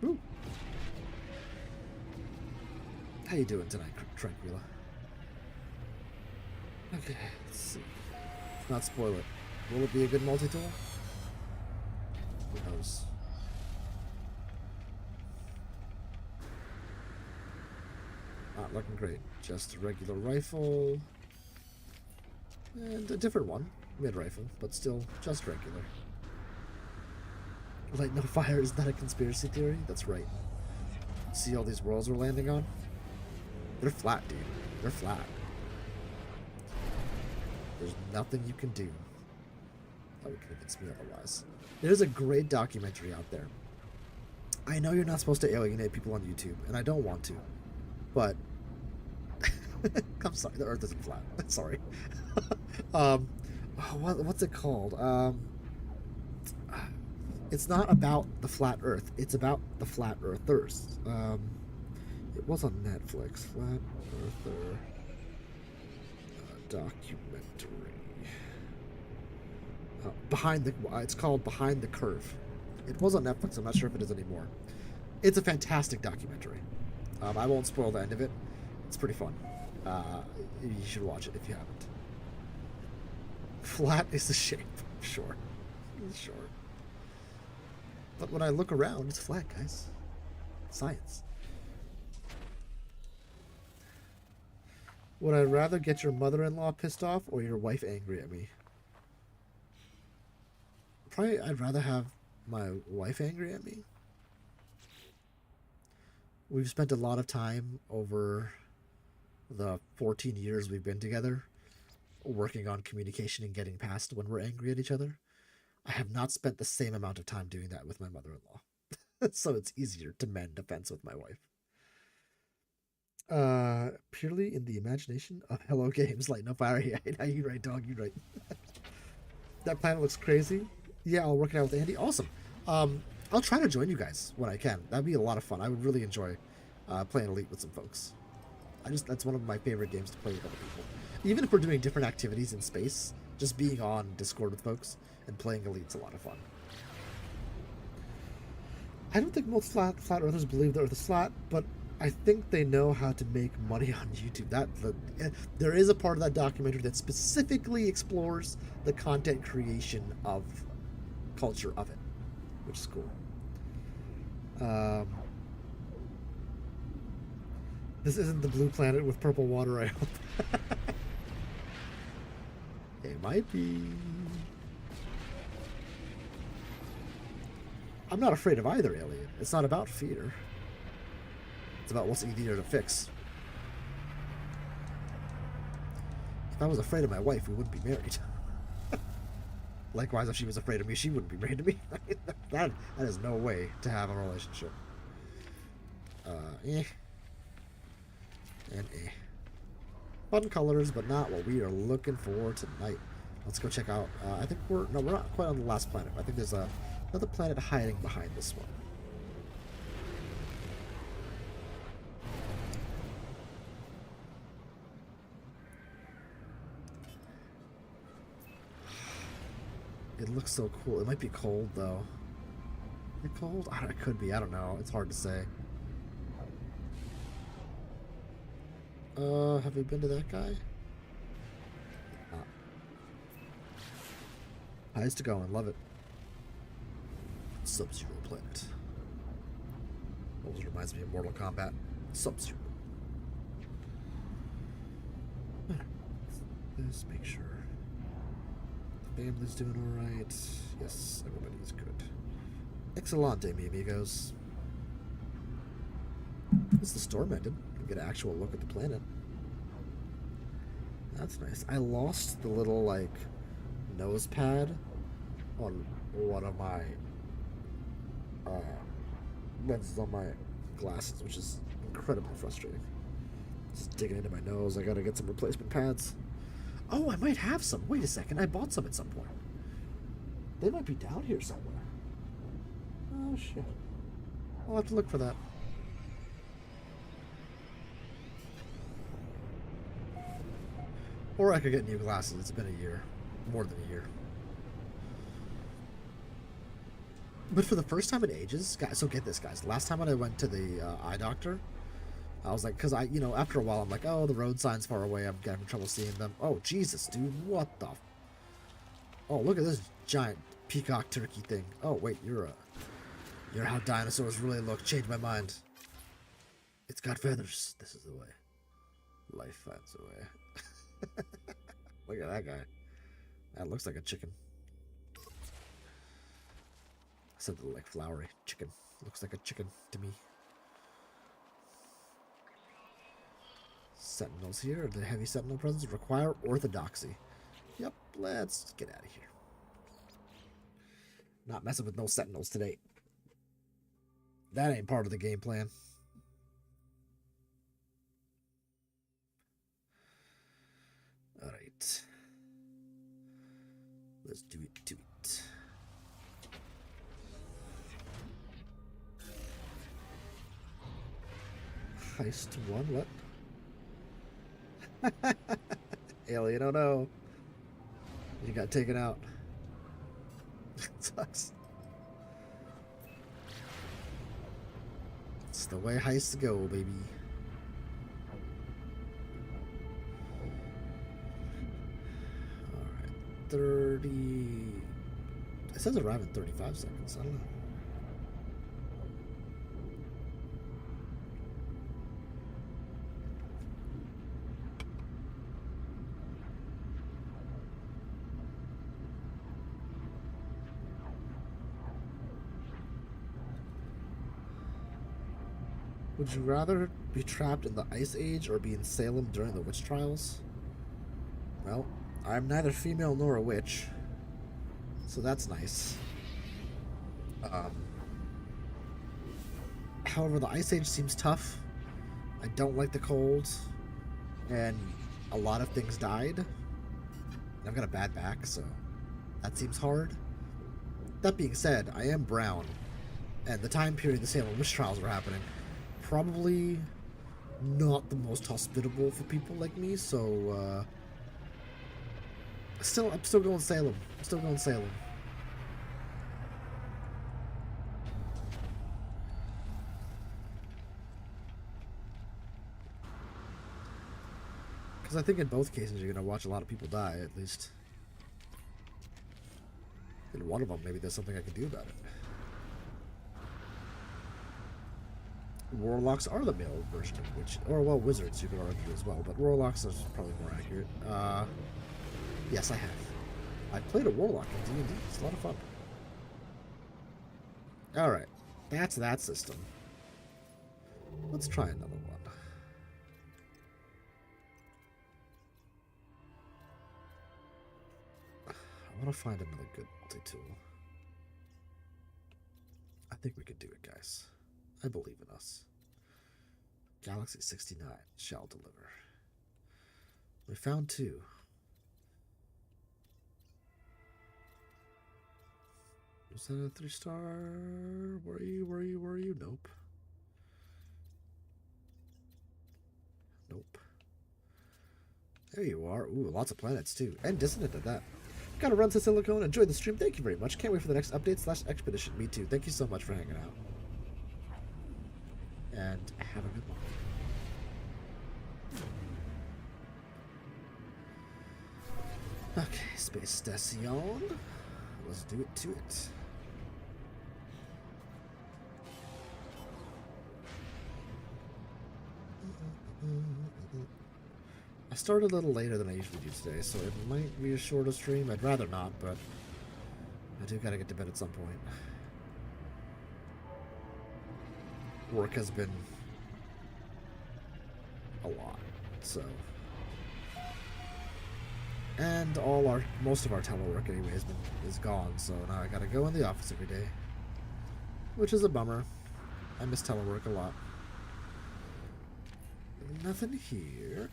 Ooh. How you doing tonight, Tranquila? Okay, let's see. Let's not spoil it. Will it be a good multi-tool? Who knows? Not looking great. Just a regular rifle. And a different one. Mid-rifle, but still just regular. Light no fire, is that a conspiracy theory? That's right. See all these worlds we're landing on? They're flat, dude. They're flat. There's nothing you can do that would convince me otherwise. There's a great documentary out there. I know you're not supposed to alienate people on YouTube, and I don't want to, but I'm sorry, the Earth isn't flat. Sorry. What's it called? It's not about the flat Earth. It's about the flat Earthers. It was on Netflix. Flat Earther documentary. It's called Behind the Curve. It was on Netflix. I'm not sure if it is anymore. It's a fantastic documentary. I won't spoil the end of it. It's pretty fun. You should watch it if you haven't. Flat is the shape, sure. Sure. But when I look around, it's flat, guys. Science. Would I rather get your mother-in-law pissed off or your wife angry at me? Probably I'd rather have my wife angry at me. We've spent a lot of time over the 14 years we've been together working on communication and getting past when we're angry at each other. I have not spent the same amount of time doing that with my mother-in-law. So it's easier to mend a fence with my wife. Purely in the imagination of Hello Games, Light No Fire. Yeah, you right, dog, you right. That planet looks crazy. Yeah, I'll work it out with Andy. Awesome. I'll try to join you guys when I can. That'd be a lot of fun. I would really enjoy playing Elite with some folks. That's one of my favorite games to play with other people. Even if we're doing different activities in space, just being on Discord with folks and playing Elite's a lot of fun. I don't think most flat earthers believe the Earth is flat, but I think they know how to make money on YouTube. There is a part of that documentary that specifically explores the content creation of culture of it, which is cool. This isn't the blue planet with purple water, I hope. It might be. I'm not afraid of either alien. It's not about fear. It's about what's easier to fix. If I was afraid of my wife, we wouldn't be married. Likewise, if she was afraid of me, she wouldn't be married to me. that is no way to have a relationship. And fun colors, but not what we are looking for tonight. Let's go check out. I think we're not quite on the last planet. I think there's another planet hiding behind this one. It looks so cool. It might be cold though. Is it cold? It could be. I don't know. It's hard to say. Have we been to that guy? Highest to go and love it. Sub-Zero planet. Always reminds me of Mortal Kombat. Sub-Zero. Let's make sure the family's doing alright. Yes, everybody's good. Excelente, mi amigos. It's the storm ended. Get an actual look at the planet. That's nice. I lost the little nose pad on one of my lenses on my glasses, which is incredibly frustrating. Just digging into my nose. I gotta get some replacement pads. Oh, I might have some. Wait a second. I bought some at some point. They might be down here somewhere. Oh, shit. I'll have to look for that. Or I could get new glasses. It's been a year. More than a year. But for the first time in ages, guys, so get this, guys. Last time when I went to the eye doctor, I was like, because after a while, I'm like, oh, the road sign's far away. I'm having trouble seeing them. Oh, Jesus, dude. What the? Oh, look at this giant peacock turkey thing. Oh, wait, you're how dinosaurs really look. Changed my mind. It's got feathers. This is the way. Life finds a way. Look at that guy. That looks like a chicken. Something like flowery chicken. Looks like a chicken to me. Sentinels here. The heavy sentinel presence require orthodoxy. Yep, let's get out of here. Not messing with no sentinels today. That ain't part of the game plan. Alright. Let's do it to it. Heist 1, what? Alien, oh no. You got taken out. Sucks. It's the way heists go, baby. Alright. 30... It says arrive in 35 seconds. I don't know. Would you rather be trapped in the Ice Age or be in Salem during the witch trials? Well, I'm neither female nor a witch, so that's nice. However, the Ice Age seems tough. I don't like the cold, and a lot of things died. I've got a bad back, so that seems hard. That being said, I am brown, and the time period the Salem witch trials were happening, probably not the most hospitable for people like me, so I'm still going Salem. I'm still going Salem. Because I think in both cases you're going to watch a lot of people die, at least. In one of them, maybe there's something I can do about it. Warlocks are the male version of witch, or well, wizards you could argue as well, but warlocks is probably more accurate. Yes, I have. I played a warlock in D&D. It's a lot of fun. All right, that's that system. Let's try another one. I want to find another good multi-tool. I think we can do it, guys. I believe in us. Galaxy 69 shall deliver. We found 2. Was that a 3-star? Were you? Nope. Nope. There you are. Ooh, lots of planets too. And dissonant at that. Gotta run to Silicone. Enjoy the stream. Thank you very much. Can't wait for the next update / expedition. Me too. Thank you so much for hanging out. And have a good one. Okay, Space Station. Let's do it to it. I started a little later than I usually do today, so it might be a shorter stream. I'd rather not, but I do gotta get to bed at some point. Work has been a lot, so And most of our telework anyway is gone, so now I gotta go in the office every day. Which is a bummer. I miss telework a lot. Nothing here.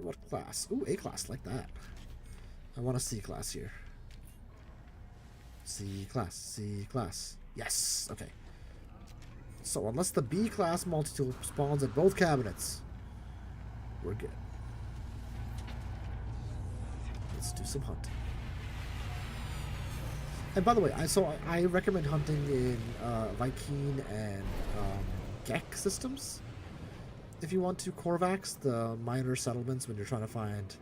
What class? Ooh, A class, like that. I want a C class here. C class, C class. Yes, okay. So unless the B class multi-tool spawns at both cabinets, we're good. Let's do some hunting. And by the way, I recommend hunting in Viking and Gek systems. If you want to, Korvax, the minor settlements, when you're trying to find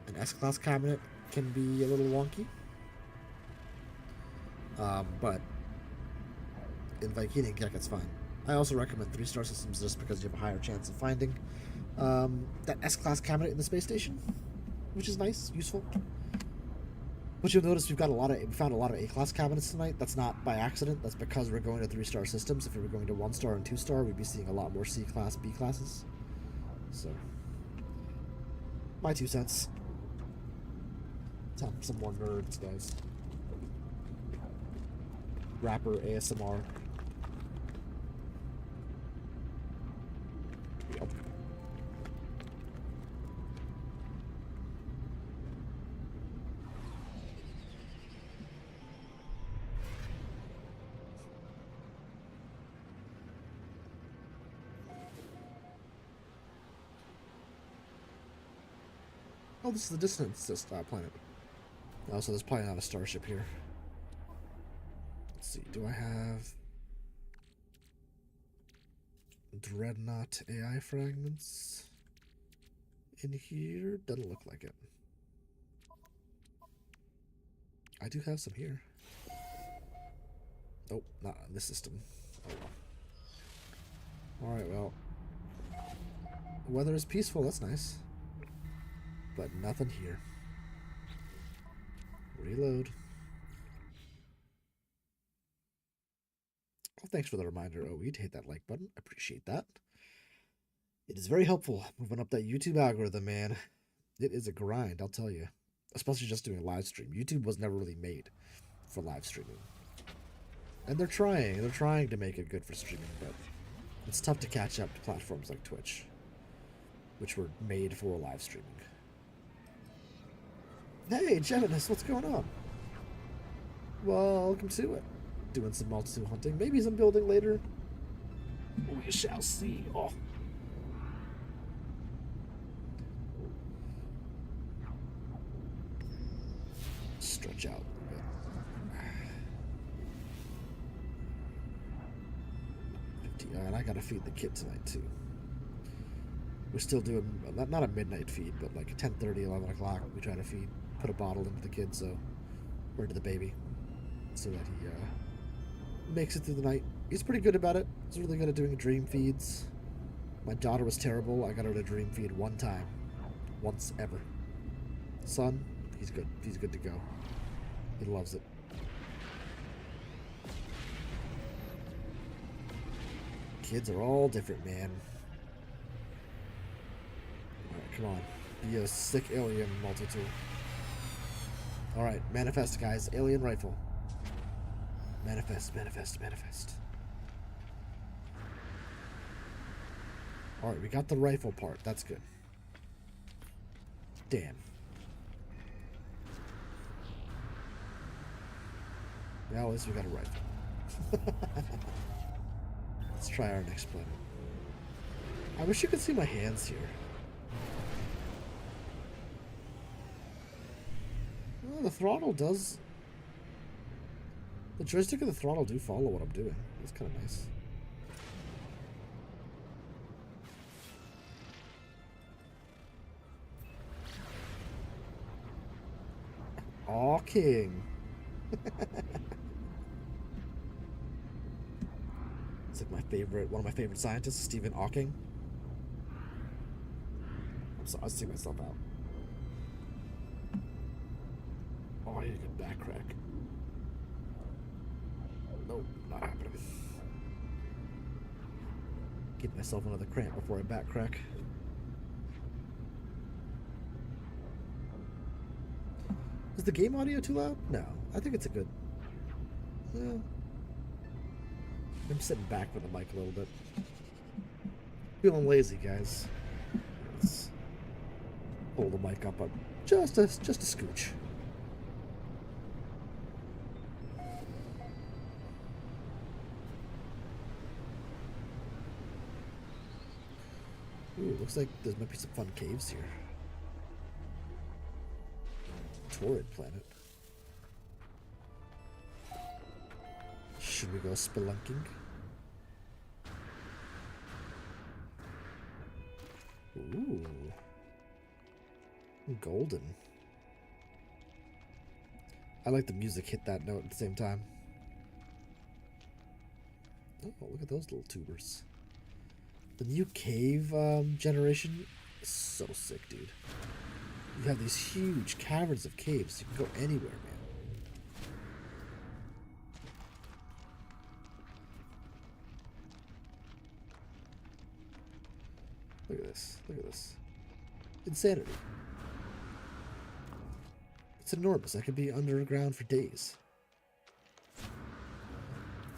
an S-class cabinet, can be a little wonky. But in Viking and Gek, it's fine. I also recommend 3-star systems just because you have a higher chance of finding that S-class cabinet in the space station, which is nice, useful. But you'll notice we found a lot of A-class cabinets tonight. That's not by accident. That's because we're going to 3-star systems. If we were going to 1-star and 2-star, we'd be seeing a lot more C-class, B-classes. So, my 2 cents. Some more nerds, guys. Rapper ASMR. Yep. Oh, this is the distance planet. Oh, so there's probably not a starship here. Let's see, do I have Dreadnought AI fragments in here? Doesn't look like it. I do have some here. Nope, not on this system. Oh well. Alright, well. The weather is peaceful, that's nice. But nothing here. Reload. Oh, thanks for the reminder, OE, to hit that like button. I appreciate that. It is very helpful moving up that YouTube algorithm, man. It is a grind, I'll tell you. Especially just doing a live stream. YouTube was never really made for live streaming. And they're trying to make it good for streaming, but it's tough to catch up to platforms like Twitch, which were made for live streaming. Hey, Jedinis, what's going on? Welcome to it. Doing some multi-tool hunting, maybe some building later. We shall see. Oh. Stretch out a bit. 50, and I gotta feed the kid tonight too. We're still doing not a midnight feed, but like 10:30, 11 o'clock. We try to put a bottle into the kid, or to the baby, so that he makes it through the night. He's pretty good about it. He's really good at doing dream feeds. My daughter was terrible. I got her to dream feed one time. Once ever. Son, he's good. He's good to go. He loves it. Kids are all different, man. Alright, come on. Be a sick alien multi-tool. Alright, manifest, guys. Alien rifle. Manifest, manifest, manifest. Alright, we got the rifle part. That's good. Damn. Now at least we got a rifle. Let's try our next planet. I wish you could see my hands here. Well, the throttle does... The joystick and the throttle do follow what I'm doing. It's kind of nice. Aw, King. It's like one of my favorite scientists, Stephen Hawking. I'll see myself out. Oh, I need a good back crack. Nope, not happening. Give myself another cramp before I back crack. Is the game audio too loud? No. I think it's a good... Well, I'm sitting back with the mic a little bit. Feeling lazy, guys. Let's pull the mic up just a scooch. Ooh, looks like there might be some fun caves here. Torrid planet. Should we go spelunking? Ooh. Golden. I like the music hit that note at the same time. Oh, look at those little tubers. The new cave generation is so sick, dude. You have these huge caverns of caves. You can go anywhere, man. Look at this. Look at this. Insanity. It's enormous. I could be underground for days.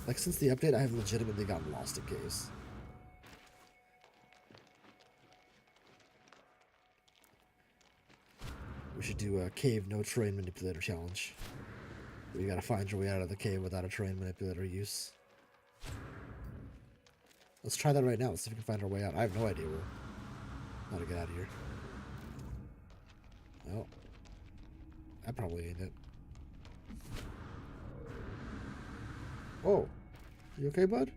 Like, since the update, I have legitimately gotten lost in caves. We should do a cave no terrain manipulator challenge. You gotta find your way out of the cave without a terrain manipulator use. Let's try that right now. Let's see if we can find our way out. I have no idea how to get out of here. Oh. That probably ain't it. Oh. You okay, bud?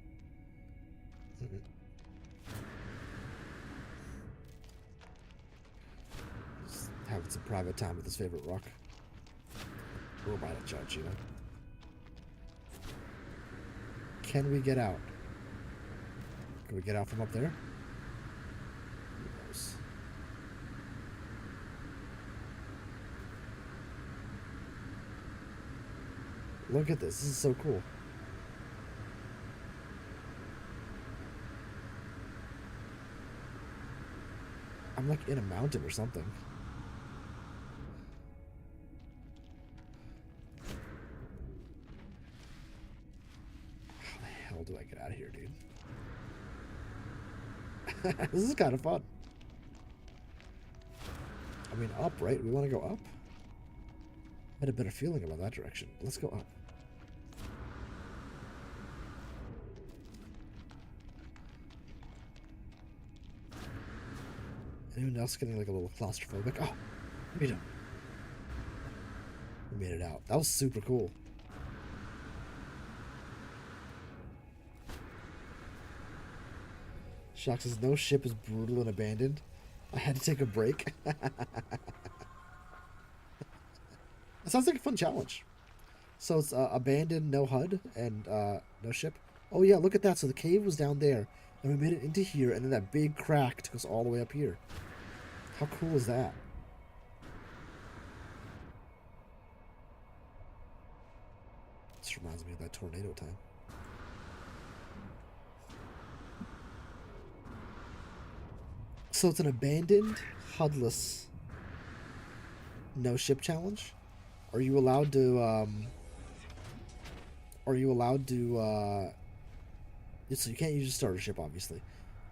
Just having some private time with his favorite rock. We're about to judge, you know. Can we get out? Can we get out from up there? Who knows? Look at this. This is so cool. I'm like in a mountain or something. How the hell do I get out of here, dude? This is kind of fun. I mean, up, right? We want to go up? I had a better feeling about that direction. Let's go up. Anyone else getting like a little claustrophobic? Oh, we don't. We made it out. That was super cool. Shock says, no ship is brutal and abandoned. I had to take a break. That sounds like a fun challenge. So it's abandoned, no HUD, and no ship. Oh yeah, look at that. So the cave was down there, and we made it into here, and then that big crack took us all the way up here. How cool is that? This reminds me of that tornado time. So it's an abandoned, HUDless, no ship challenge. Are you allowed to? So you can't use a starter ship, obviously.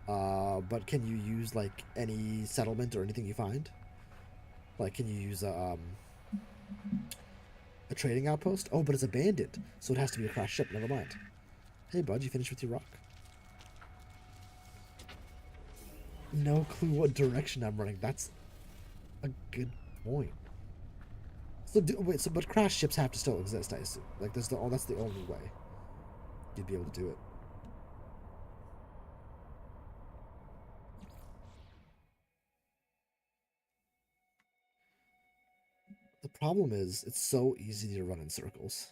But can you use like any settlement or anything you find? Like, can you use a trading outpost? Oh, but it's abandoned, so it has to be a crashed ship. Never mind. Hey, bud, you finished with your rock? No clue what direction I'm running. That's a good point. So but crash ships have to still exist, I assume. Like, that's the only way you'd be able to do it. The problem is, it's so easy to run in circles.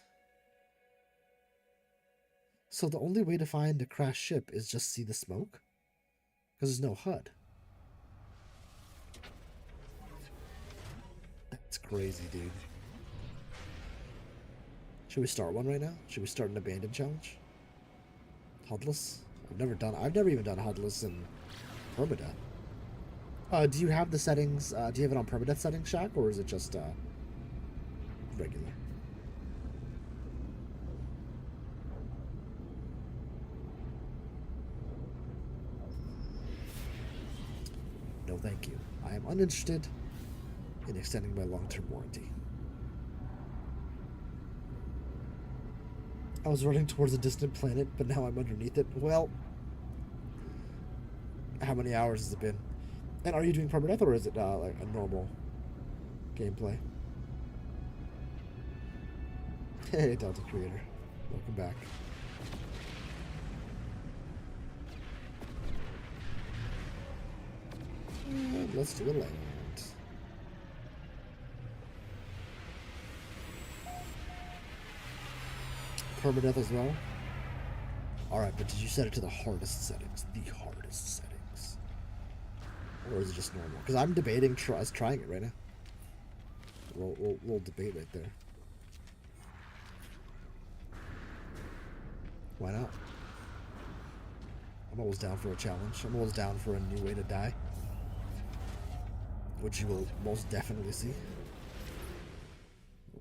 So the only way to find a crashed ship is just see the smoke? Because there's no HUD. That's crazy, dude. Should we start one right now? Should we start an abandoned challenge? HUDless? I've never even done HUDless in permadeath. Do you have the settings, do you have it on permadeath settings, Shaq, or is it just, regular. No, thank you. I am uninterested in extending my long-term warranty. I was running towards a distant planet, but now I'm underneath it. Well, how many hours has it been? And are you doing permadeath, or is it like a normal gameplay? Hey, Delta Creator. Welcome back. And let's do a land. Permadeath as well? Alright, but did you set it to the hardest settings? The hardest settings. Or is it just normal? Because I'm debating trying it right now. We'll debate right there. Why not? I'm always down for a challenge. I'm always down for a new way to die. Which you will most definitely see.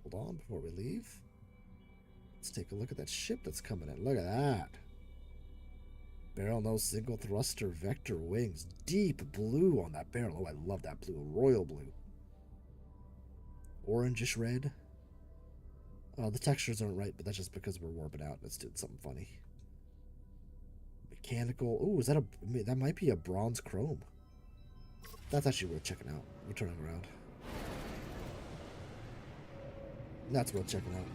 Hold on before we leave. Let's take a look at that ship that's coming in. Look at that. Barrel nose single thruster vector wings. Deep blue on that barrel. Oh, I love that blue. Royal blue. Orangish red. The textures aren't right, but that's just because we're warping out. Let's do something funny. Mechanical. Ooh, is that a... That might be a bronze chrome. That's actually worth checking out. We're turning around. That's worth checking out.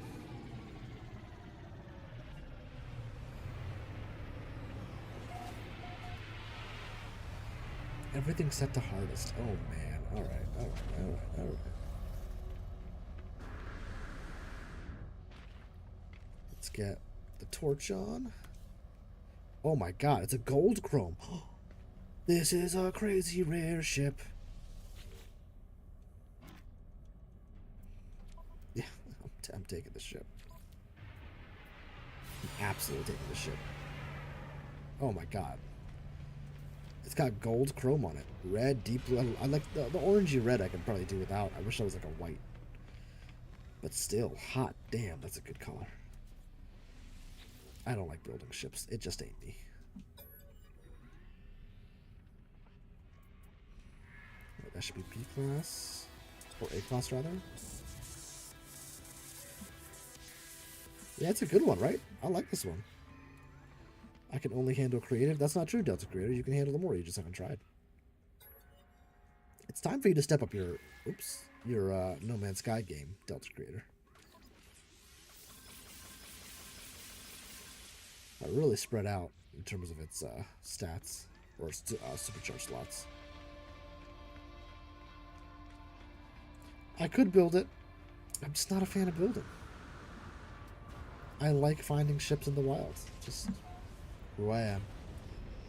Everything's set to hardest. Oh man. Alright. Let's get the torch on. Oh my god, it's a gold chrome. This is a crazy rare ship. Yeah, I'm taking the ship. I'm absolutely taking the ship. Oh my god. It's got gold chrome on it. Red, deep blue. I like the orangey red I can probably do without. I wish I was like a white. But still, hot damn, that's a good color. I don't like building ships. It just ain't me. Wait, that should be B class. Or A class, rather. Yeah, it's a good one, right? I like this one. I can only handle creative. That's not true, Delta Creator. You can handle them more. You just haven't tried. It's time for you to step up your... Oops. Your No Man's Sky game, Delta Creator. Really spread out in terms of its stats. Or supercharged slots. I could build it. I'm just not a fan of building. I like finding ships in the wild. Just... who I am.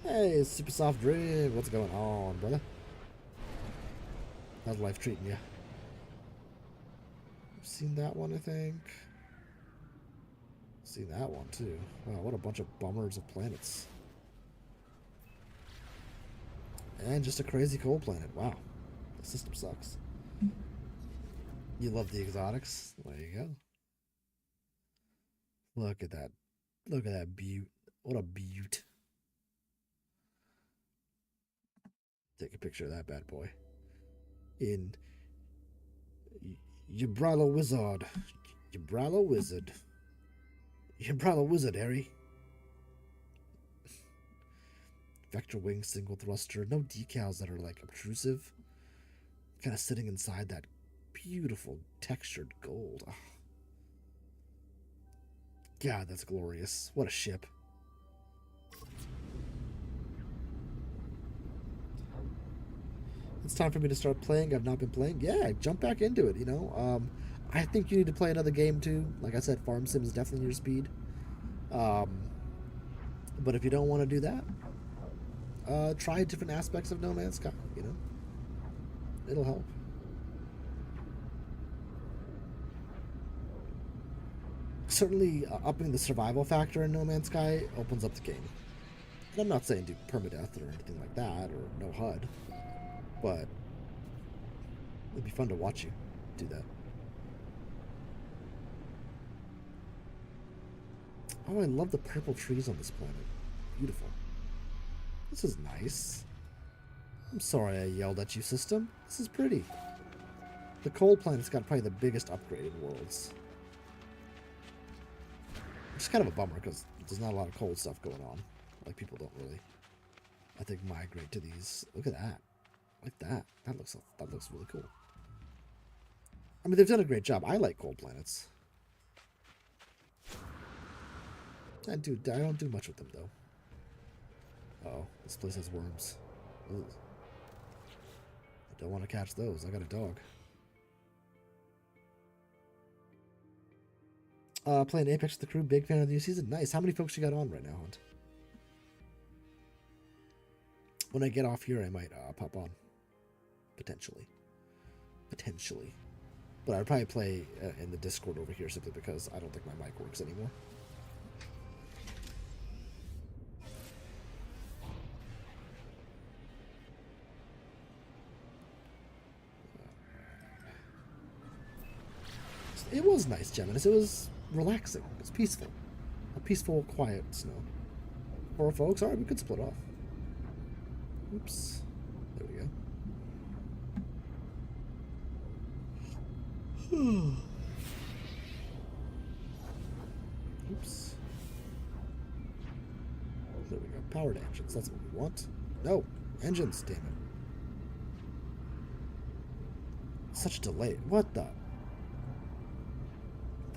Hey, super soft drink. What's going on, brother? How's life treating you? I've seen that one, I think. Seen that one too. Wow, what a bunch of bummers of planets. And just a crazy cold planet. Wow, the system sucks. You love the exotics. There you go. Look at that. Look at that beaut. What a beaut. Take a picture of that bad boy. In Yabrala Wizard. Yabrala Wizard. Yabrala Wizard, Harry. Vector wing single thruster. No decals that are like obtrusive. Kind of sitting inside that beautiful textured gold. Oh. God, that's glorious. What a ship. It's time for me to start playing. I've not been playing. Yeah, jump back into it, you know. I think you need to play another game too. Like I said, Farm Sim is definitely your speed. But if you don't want to do that, try different aspects of No Man's Sky, you know. It'll help. Certainly, upping the survival factor in No Man's Sky opens up the game. And I'm not saying do permadeath or anything like that, or no HUD. But it'd be fun to watch you do that. Oh, I love the purple trees on this planet. Beautiful. This is nice. I'm sorry I yelled at you, system. This is pretty. The cold planet's got probably the biggest upgrade in worlds. Which is kind of a bummer because there's not a lot of cold stuff going on. Like, people don't really, I think, migrate to these. Look at that. Like that. That looks really cool. I mean, they've done a great job. I like cold planets. I don't do much with them, though. Uh-oh, this place has worms. Ugh. I don't want to catch those. I got a dog. Playing Apex with the crew. Big fan of the new season. Nice. How many folks you got on right now, Hunt? When I get off here, I might pop on. Potentially. Potentially. But I'd probably play in the Discord over here simply because I don't think my mic works anymore. It was nice, Geminis. It was relaxing. It was peaceful. A peaceful, quiet snow. Or folks, alright, we could split off. Oops. There we go. Oops. There we go. Powered engines. That's what we want. No. Engines, damn it. Such a delay. What the?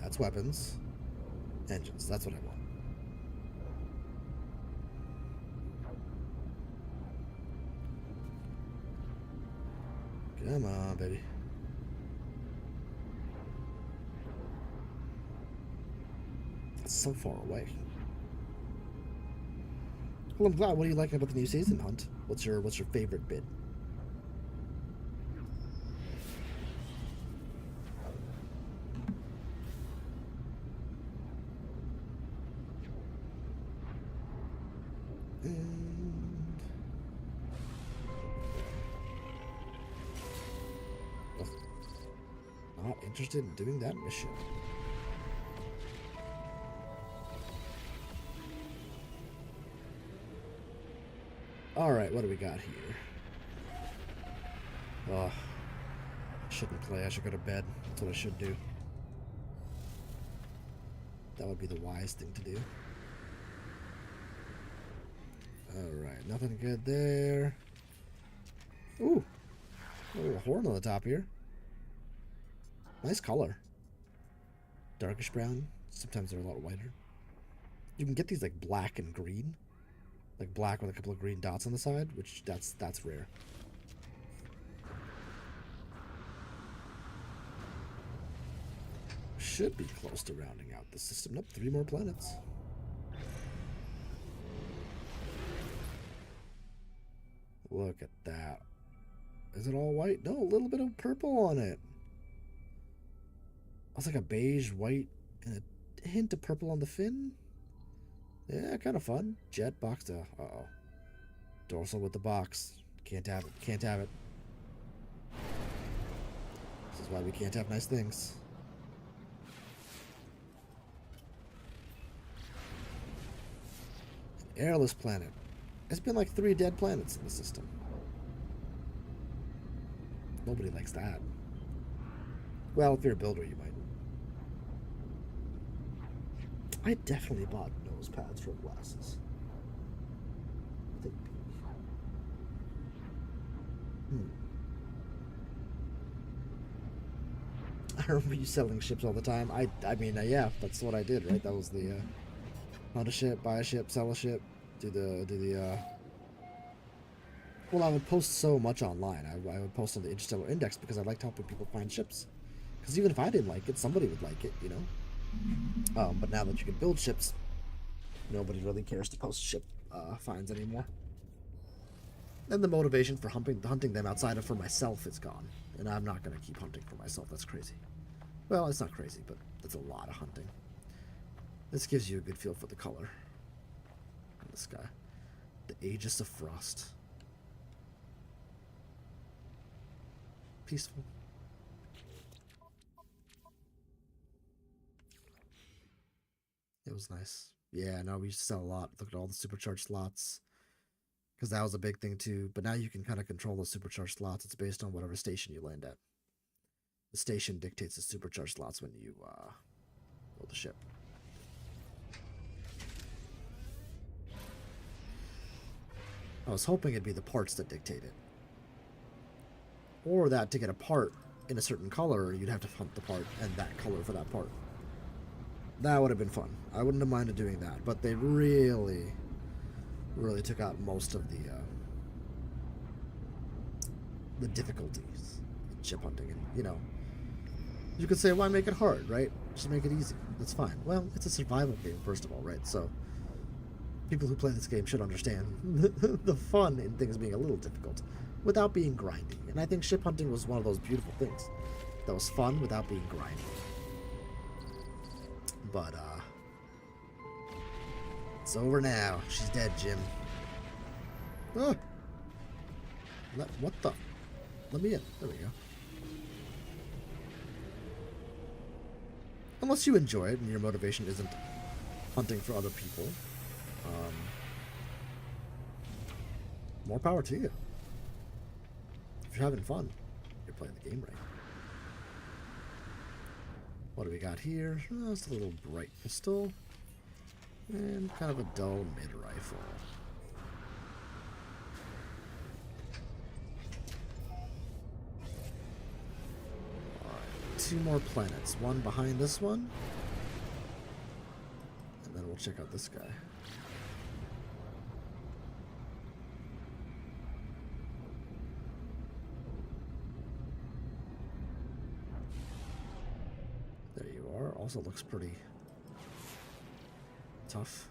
That's weapons. Engines. That's what I want. Come on, baby. That's so far away. Well, I'm glad. What do you like about the new season, Hunt? What's your favorite bit? Not interested in doing that mission. Alright, what do we got here? Oh, I shouldn't play. I should go to bed. That's what I should do. That would be the wise thing to do. Alright, nothing good there. Ooh, a little horn on the top here. Nice color. Darkish brown. Sometimes they're a lot whiter. You can get these like black and green. Like black with a couple of green dots on the side, which that's rare. Should be close to rounding out the system. Nope, 3 more planets. Look at that. Is it all white? No, a little bit of purple on it. It's like a beige, white, and a hint of purple on the fin. Yeah, kind of fun. Jet box. Uh-oh. Dorsal with the box. Can't have it. Can't have it. This is why we can't have nice things. An airless planet. There's been like 3 dead planets in the system. Nobody likes that. Well, if you're a builder, you might. I definitely bought nose pads for glasses. I think. I remember you selling ships all the time. I mean, yeah, that's what I did, right? That was the hunt a ship, buy a ship, sell a ship, do the. Well, I would post so much online. I would post on the Interstellar Index because I liked helping people find ships. Because even if I didn't like it, somebody would like it, you know. But now that you can build ships, nobody really cares to post ship finds anymore. And the motivation for hunting them outside of for myself is gone. And I'm not going to keep hunting for myself. That's crazy. Well, it's not crazy, but that's a lot of hunting. This gives you a good feel for the color in the sky. The Aegis of Frost. Peaceful. It was nice. Yeah, no, we used to sell a lot. Look at all the supercharged slots. Because that was a big thing too. But now you can kind of control the supercharged slots. It's based on whatever station you land at. The station dictates the supercharged slots when you build the ship. I was hoping it'd be the parts that dictate it. Or that to get a part in a certain color, you'd have to hunt the part and that color for that part. That would have been fun. I wouldn't have minded doing that, but they really took out most of the difficulties in ship hunting. And, you know, you could say, why make it hard, right? Just make it easy. That's fine. Well, it's a survival game, first of all, right? So people who play this game should understand the fun in things being a little difficult without being grindy. And I think ship hunting was one of those beautiful things that was fun without being grindy. But, it's over now. She's dead, Jim. Ah! What the? Let me in. There we go. Unless you enjoy it and your motivation isn't hunting for other people, more power to you. If you're having fun, you're playing the game right. What do we got here? Oh, it's a little bright pistol. And kind of a dull mid-rifle. Alright, 2 more planets. One behind this one. And then we'll check out this guy. There you are. Also looks pretty tough.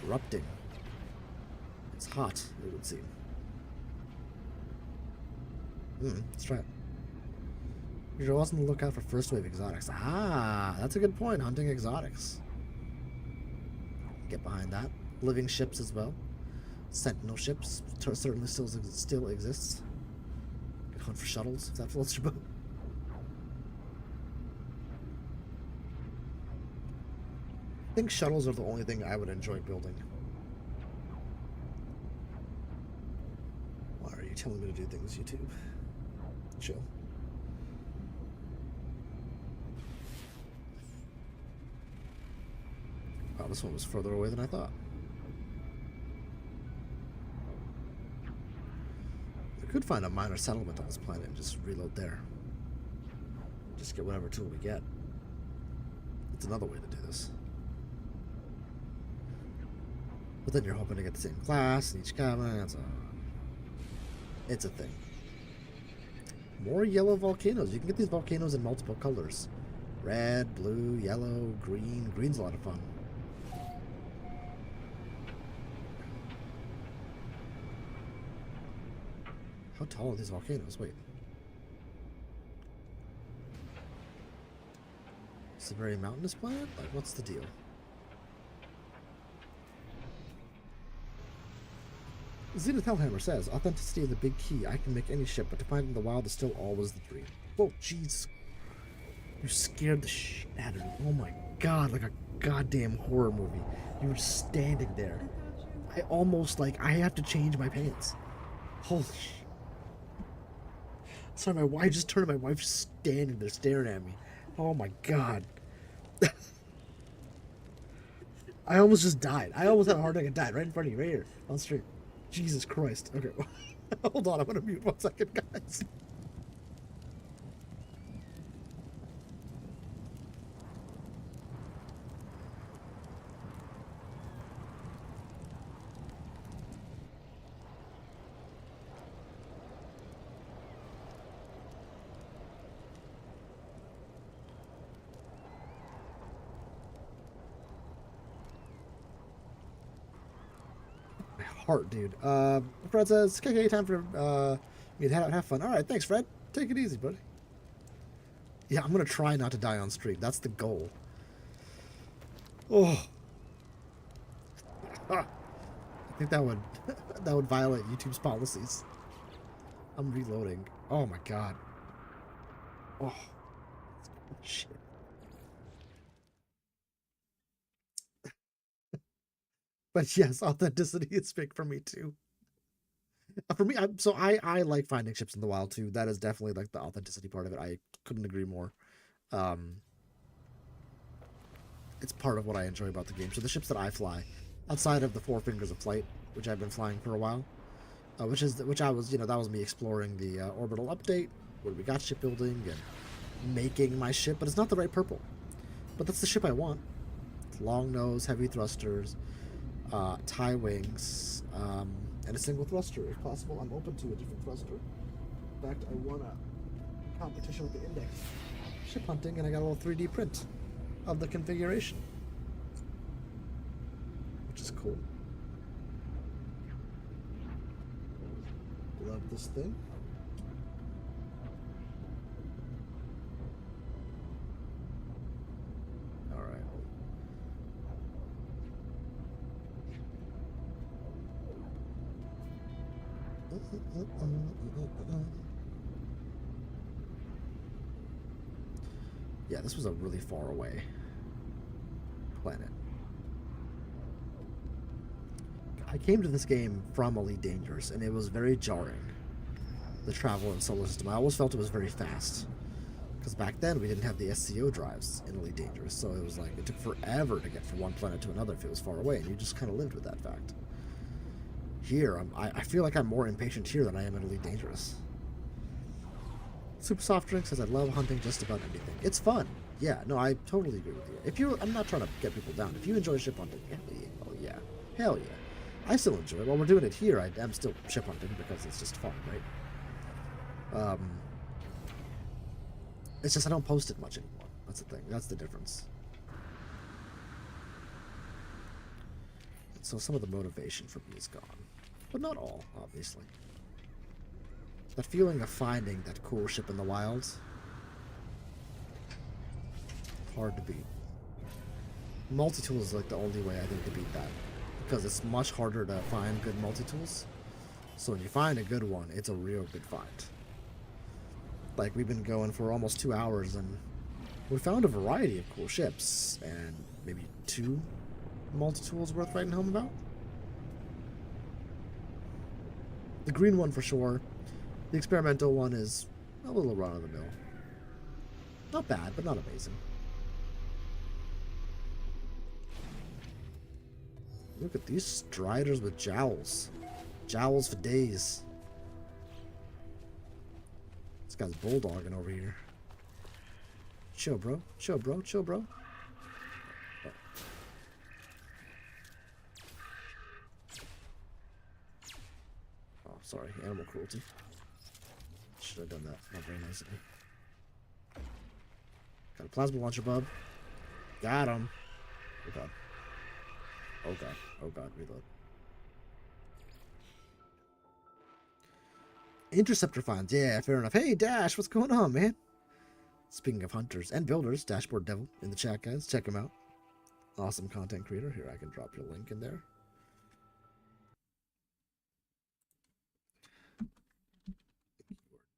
Erupting. It's hot, it would seem. Let's try it. You're always on the lookout for first wave exotics. Ah, that's a good point. Hunting exotics. Get behind that. Living ships as well. Sentinel ships certainly still exists. Could hunt for shuttles if that floats your boat. I think shuttles are the only thing I would enjoy building. Why are you telling me to do things, YouTube? Chill. Wow, this one was further away than I thought. I could find a minor settlement on this planet and just reload there. Just get whatever tool we get. It's another way to do this. But then you're hoping to get the same class in each cabin. It's a thing. More yellow volcanoes. You can get these volcanoes in multiple colors. Red, blue, yellow, green. Green's a lot of fun. How tall are these volcanoes? Wait. It's a very mountainous planet? Like, what's the deal? Zenith Hellhammer says, authenticity is the big key. I can make any ship, but to find it in the wild is still always the dream. Whoa, jeez. You scared the shit out of me. Oh my god, like a goddamn horror movie. You were standing there. I almost, I have to change my pants. Holy shit. Sorry, my wife just turned. My wife's standing there staring at me. Oh my god. I almost just died. I almost had a heart attack and died right in front of you, right here, on the street. Jesus Christ. Okay, hold on. I'm gonna mute 1 second, guys. Heart, dude. Fred says, KK, time for me to head out and have fun. Alright, thanks, Fred. Take it easy, buddy. Yeah, I'm gonna try not to die on stream. That's the goal. Oh. I think that would violate YouTube's policies. I'm reloading. Oh my god. Oh. Shit. But yes, authenticity is big for me too. For me, I like finding ships in the wild too. That is definitely like the authenticity part of it. I couldn't agree more. Um, it's part of what I enjoy about the game. So the ships that I fly, outside of the Four Fingers of Flight, which I've been flying for a while, which I was, that was me exploring the orbital update where we got shipbuilding and making my ship, but it's not the right purple. But that's the ship I want. Long nose, heavy thrusters, tie wings, and a single thruster if possible. I'm open to a different thruster. In fact, I won a competition with the Index ship hunting, and I got a little 3D print of the configuration, which is cool. Love this thing. All right. Yeah, this was a really far away planet. I came to this game from Elite Dangerous, and it was very jarring, the travel in solar system. I always felt it was very fast, because back then we didn't have the SCO drives in Elite Dangerous, so it was like it took forever to get from one planet to another if it was far away, and you just kind of lived with that fact. Here, I feel like I'm more impatient here than I am in Elite Dangerous. Super Soft Drink says, I love hunting just about anything. It's fun. Yeah, no, I totally agree with you. I'm not trying to get people down. If you enjoy ship hunting, hell yeah. Hell yeah. I still enjoy it. While we're doing it here, I'm still ship hunting because it's just fun, right? It's just I don't post it much anymore. That's the thing. That's the difference. So some of the motivation for me is gone. But not all, obviously. That feeling of finding that cool ship in the wilds, hard to beat. Multi-tool is like the only way I think to beat that, because it's much harder to find good multi-tools. So when you find a good one, it's a real good find. Like, we've been going for almost 2 hours, and we found a variety of cool ships, and maybe 2 multi-tools worth writing home about. The green one for sure. The experimental one is a little run-of-the-mill. Not bad, but not amazing. Look at these striders with jowls. Jowls for days. This guy's bulldogging over here. Chill, bro. Chill, bro. Chill, bro. Oh, sorry. Animal cruelty. Should have done that. Not very nice of me. Got a plasma launcher, bub. Got him. Oh, God. Oh, God. Oh, God. Reload. Interceptor finds. Yeah, fair enough. Hey, Dash. What's going on, man? Speaking of hunters and builders, Dashboard Devil in the chat, guys. Check him out. Awesome content creator. Here, I can drop your link in there.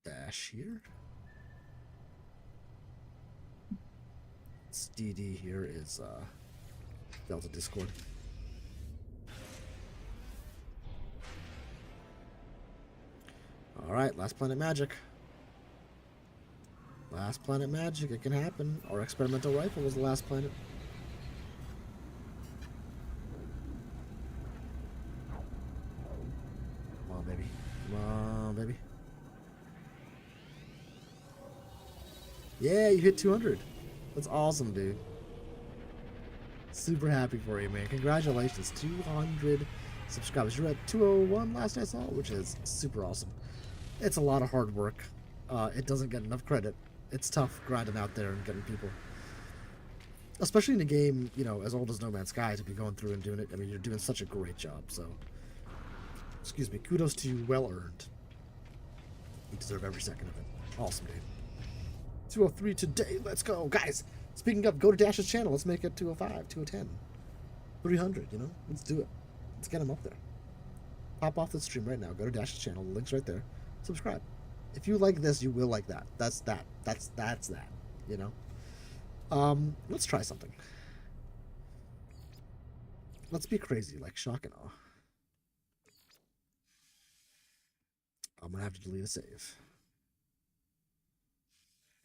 Dash here. It's DD here is Delta Discord. Alright, Last Planet Magic. Last Planet Magic, it can happen. Our experimental rifle was the last planet. Come on, baby. Come on, baby. Yeah, you hit 200. That's awesome, dude. Super happy for you, man. Congratulations. 200 subscribers. You're at 201 last I saw, which is super awesome. It's a lot of hard work. It doesn't get enough credit. It's tough grinding out there and getting people. Especially in a game, you know, as old as No Man's Sky, to be going through and doing it. I mean, you're doing such a great job, so... Excuse me. Kudos to you. Well earned. You deserve every second of it. Awesome, dude. 203 today. Let's go. Guys, speaking of, go to Dash's channel. Let's make it 205, 210, 300, you know? Let's do it. Let's get him up there. Pop off the stream right now. Go to Dash's channel. The link's right there. Subscribe. If you like this, you will like that. That's that. That's that, you know? Let's try something. Let's be crazy, like shock and awe. I'm gonna have to delete a save.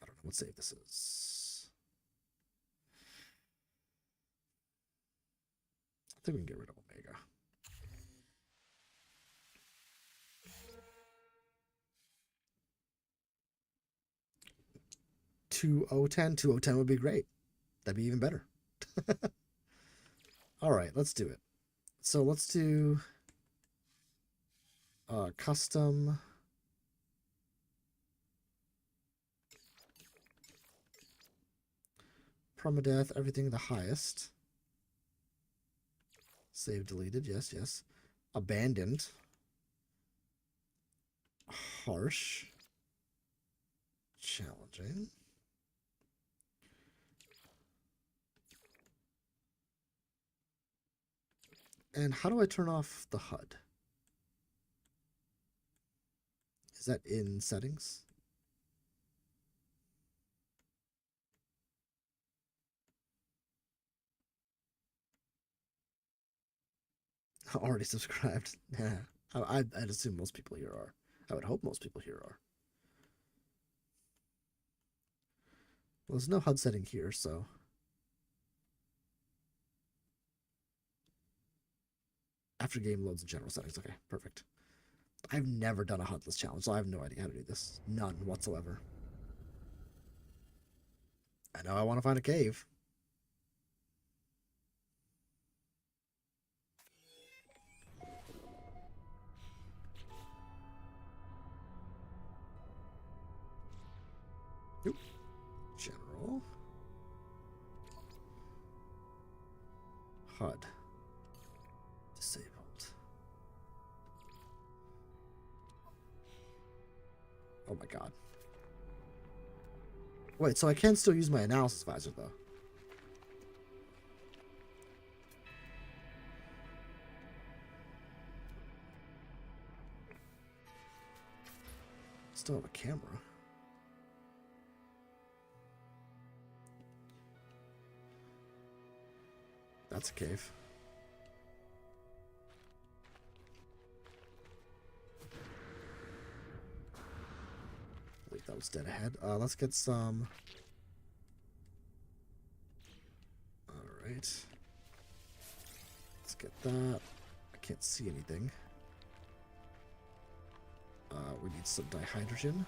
I don't know what save this is. I think we can get rid of Omega. Two O 2010 would be great. That'd be even better. All right, let's do it. So let's do custom. Permadeath, everything the highest. Save deleted, yes, yes. Abandoned. Harsh. Challenging. And how do I turn off the HUD? Is that in settings? Already subscribed. Yeah, I'd assume most people here are. I would hope most people here are. Well, there's no HUD setting here, so. After game loads in general settings. Okay, perfect. I've never done a HUDless challenge, so I have no idea how to do this. None whatsoever. I know I want to find a cave. Nope. General. HUD. Disabled. Oh my god. Wait, so I can still use my analysis visor though. Still have a camera. That's a cave. I believe that was dead ahead. Let's get some. Alright. Let's get that. I can't see anything. We need some dihydrogen.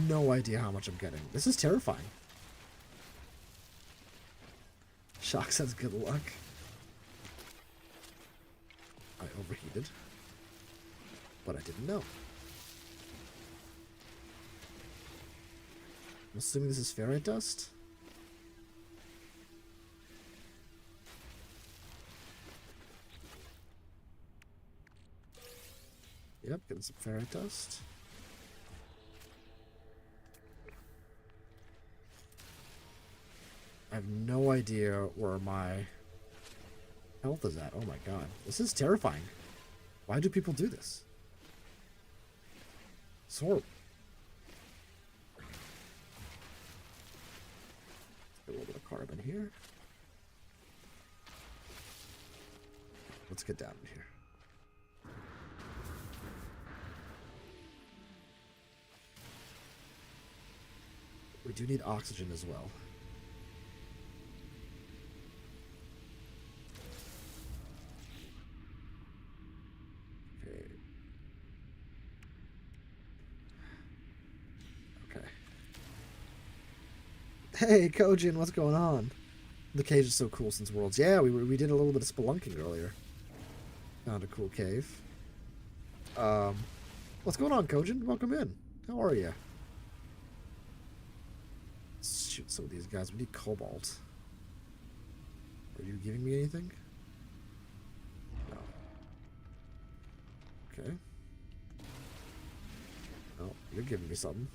No idea how much I'm getting. This is terrifying. Shock says good luck. I overheated. But I didn't know. I'm assuming this is ferrite dust. Yep, getting some ferrite dust. I have no idea where my health is at. Oh my god. This is terrifying. Why do people do this? It's horrible. A little bit of carbon here. Let's get down in here. We do need oxygen as well. Hey, Kojin, what's going on? The cave is so cool since Worlds. Yeah, we did a little bit of spelunking earlier. Found a cool cave. What's going on, Kojin? Welcome in. How are you? Let's shoot some of these guys. We need cobalt. Are you giving me anything? No. Okay. Oh, you're giving me something.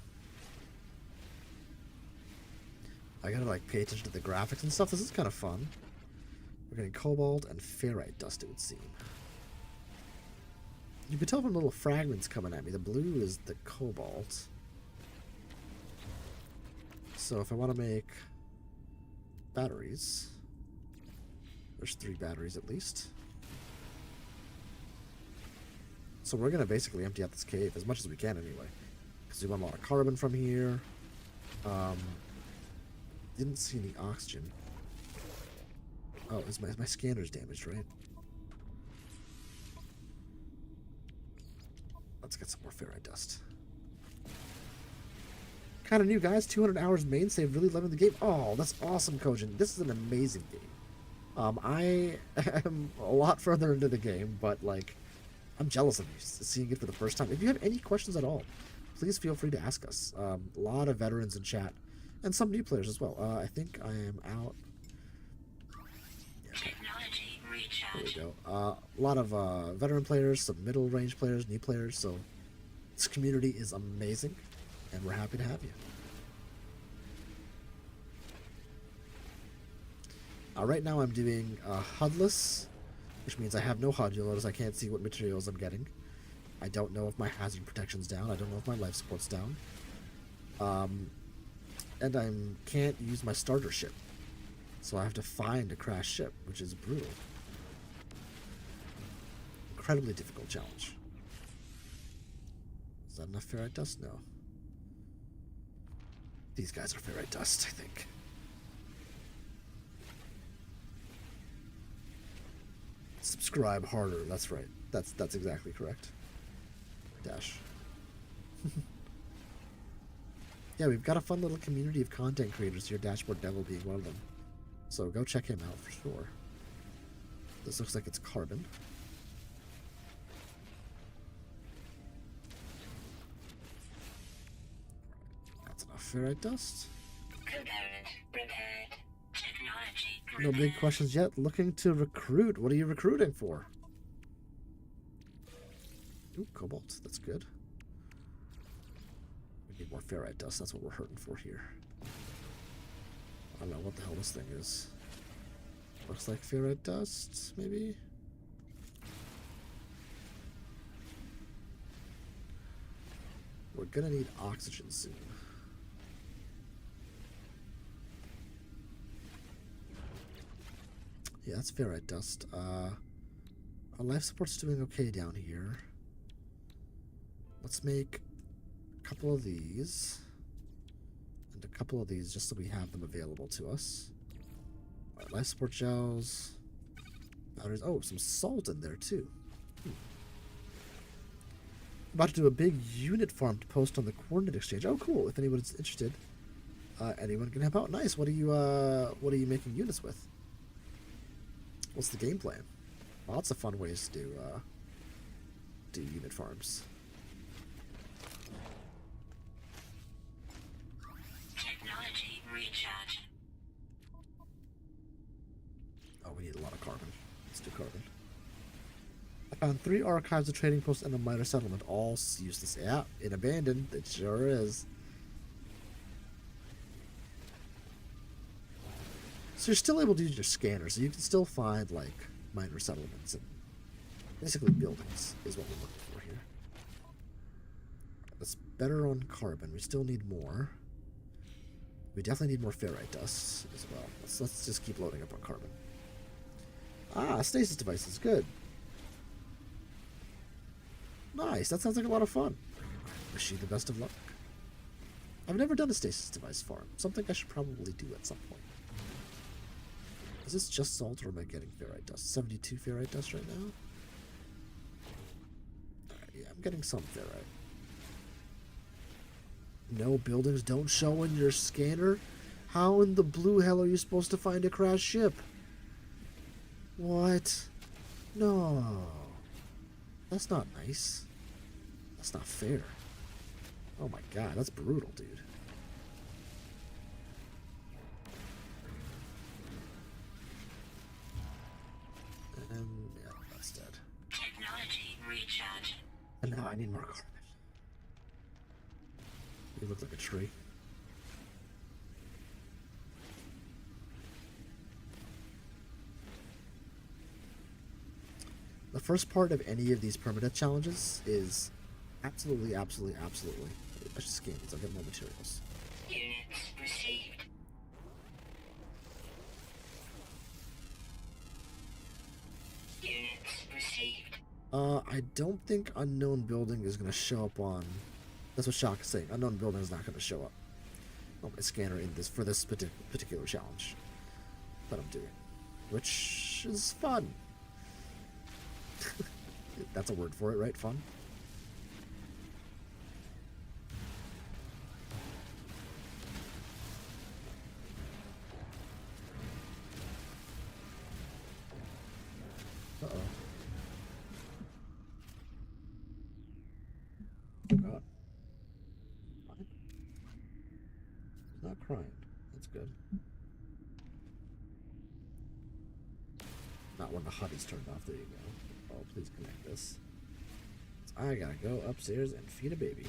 I gotta like pay attention to the graphics and stuff. This is kind of fun. We're getting cobalt and ferrite dust, it would seem. You can tell from little fragments coming at me. The blue is the cobalt. So if I want to make batteries, there's 3 batteries at least. So we're going to basically empty out this cave as much as we can anyway. Because we want a lot of carbon from here. Didn't see any oxygen. Oh, is my scanner's damaged, right? Let's get some more ferrite dust. Kind of new, guys. 200 hours main save. Really loving the game. Oh, that's awesome, Kojin. This is an amazing game. I am a lot further into the game, but like, I'm jealous of you seeing it for the first time. If you have any questions at all, please feel free to ask us. A lot of veterans in chat, and some new players as well. I think I am out. Technology recharge. There we go. A lot of veteran players, some middle range players, new players. So this community is amazing, and we're happy to have you. Right now I'm doing HUDless, which means I have no HUD. You'll notice I can't see what materials I'm getting. I don't know if my hazard protection's down. I don't know if my life support's down. And I can't use my starter ship. So I have to find a crashed ship, which is brutal. Incredibly difficult challenge. Is that enough ferrite dust? No. These guys are ferrite dust, I think. Subscribe harder. That's right. That's exactly correct. Dash. Yeah, we've got a fun little community of content creators here, Dashboard Devil being one of them. So go check him out for sure. This looks like it's carbon. That's enough ferrite dust. Component repaired. Technology No big questions yet. Looking to recruit. What are you recruiting for? Ooh, cobalt. That's good. We need more ferrite dust. That's what we're hurting for here. I don't know what the hell this thing is. Looks like ferrite dust, maybe? We're gonna need oxygen soon. Yeah, that's ferrite dust. Our life support's doing okay down here. Let's make a couple of these. And a couple of these just so we have them available to us. Alright, life support gels. Batteries. Oh, some salt in there too. About to do a big unit farm to post on the coordinate exchange. Oh, cool. If anyone's interested, anyone can help out. Nice. What are you making units with? What's the game plan? Lots of fun ways to do unit farms. Technology recharge. Oh, we need a lot of carbon. Let's do carbon. I found 3 archives, a trading post, and a minor settlement. All useless. Yeah, and abandoned. It sure is. So you're still able to use your scanner, so you can still find, like, minor settlements and basically buildings is what we're looking for here. That's better on carbon. We still need more. We definitely need more ferrite dust as well. Let's just keep loading up on carbon. Ah, stasis devices. Good. Nice. That sounds like a lot of fun. Wish you the best of luck. I've never done a stasis device farm. Something I should probably do at some point. Is this just salt or am I getting ferrite dust? 72 ferrite dust right now? Alright, yeah, I'm getting some ferrite. No buildings don't show in your scanner? How in the blue hell are you supposed to find a crashed ship? What? No. That's not nice. That's not fair. Oh my god, that's brutal, dude. And yeah, that's dead. Technology recharge. And now I need more carbon. You look like a tree. The first part of any of these permadeath challenges is absolutely. I should scan these. I'll get more materials. Units received. Units received. I don't think unknown building is going to show up on. That's what Shock is saying. Unknown building is not going to show up on my scanner in this for this particular challenge that I'm doing, which is fun. That's a word for it, right? Fun. Uh-oh. Oh god. Fine. He's not crying. That's good. Not when the HUD is turned off. There you go. Oh, please connect this. So I gotta go upstairs and feed a baby.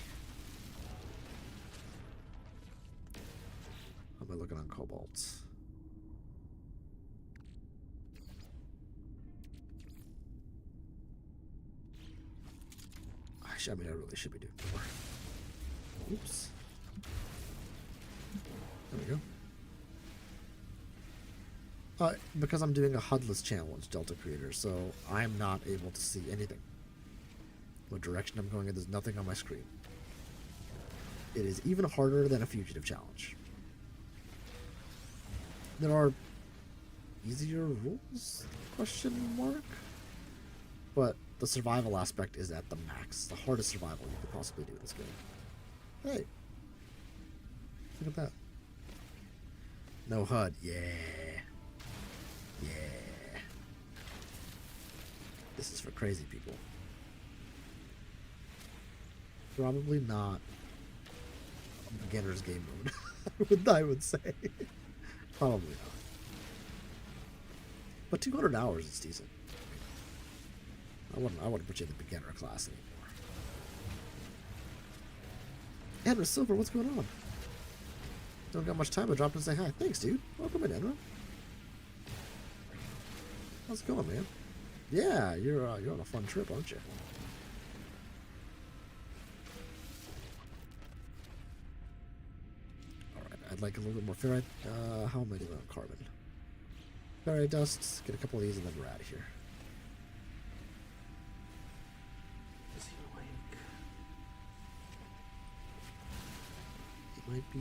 How am I looking on Cobalt? I mean, I really should be doing more. Oops. There we go. Because I'm doing a HUDless challenge, Delta Creator, so I'm not able to see anything. What direction I'm going in, there's nothing on my screen. It is even harder than a fugitive challenge. There are easier rules? Question mark? But the survival aspect is at the max. The hardest survival you could possibly do in this game. Hey. Look at that. No HUD. Yeah. Yeah. This is for crazy people. Probably not a beginner's game mode, I would say. Probably not. But 200 hours is decent. I wouldn't put you in the beginner class anymore. Edra Silver, what's going on? Don't got much time to drop in and say hi. Thanks, dude. Welcome in, Edra. How's it going, man? Yeah, you're on a fun trip, aren't you? Alright, I'd like a little bit more ferrite. How am I doing on carbon? Ferrite dust, get a couple of these and then we're out of here. Might be.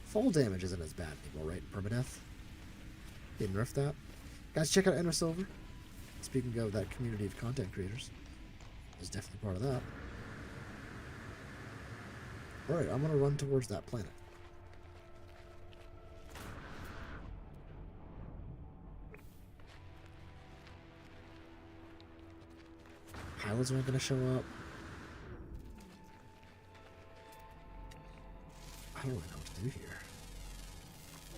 Fall damage isn't as bad anymore, right? Permadeath. They nerfed that. Guys, check out Enter Silver. Speaking of that community of content creators, is definitely part of that. Alright, I'm gonna run towards that planet. Pilots aren't gonna show up. I don't really know what to do here.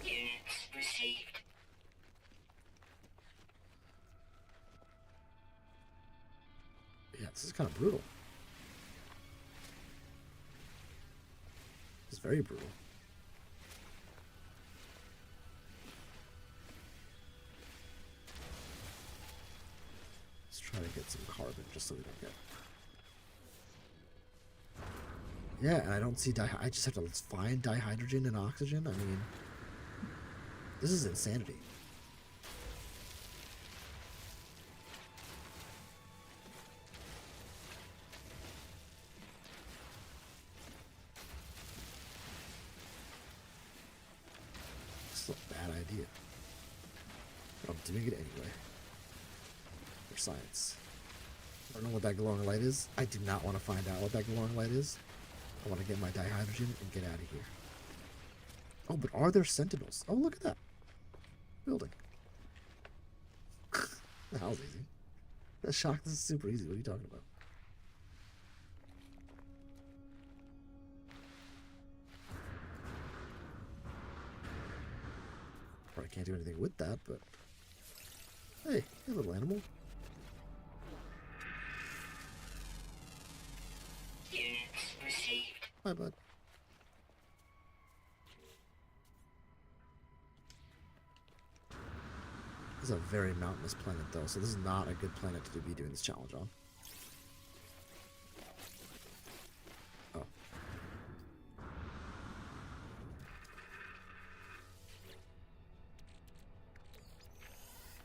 Units received. Yeah, this is kind of brutal. It's very brutal. Let's try to get some carbon just so we don't get. Yeah, and I don't see I just have to find dihydrogen and oxygen. I mean, this is insanity. This is a bad idea. But I'm doing it anyway. For science. I don't know what that glowing light is. I do not want to find out what that glowing light is. I want to get my dihydrogen and get out of here. Oh, but are there sentinels? Oh, look at that. Building. That was easy. That shock, this is super easy. What are you talking about? Probably can't do anything with that, but... Hey, hey, little animal. Units received. Hi, bud. This is a very mountainous planet, though, so this is not a good planet to be doing this challenge on. Oh.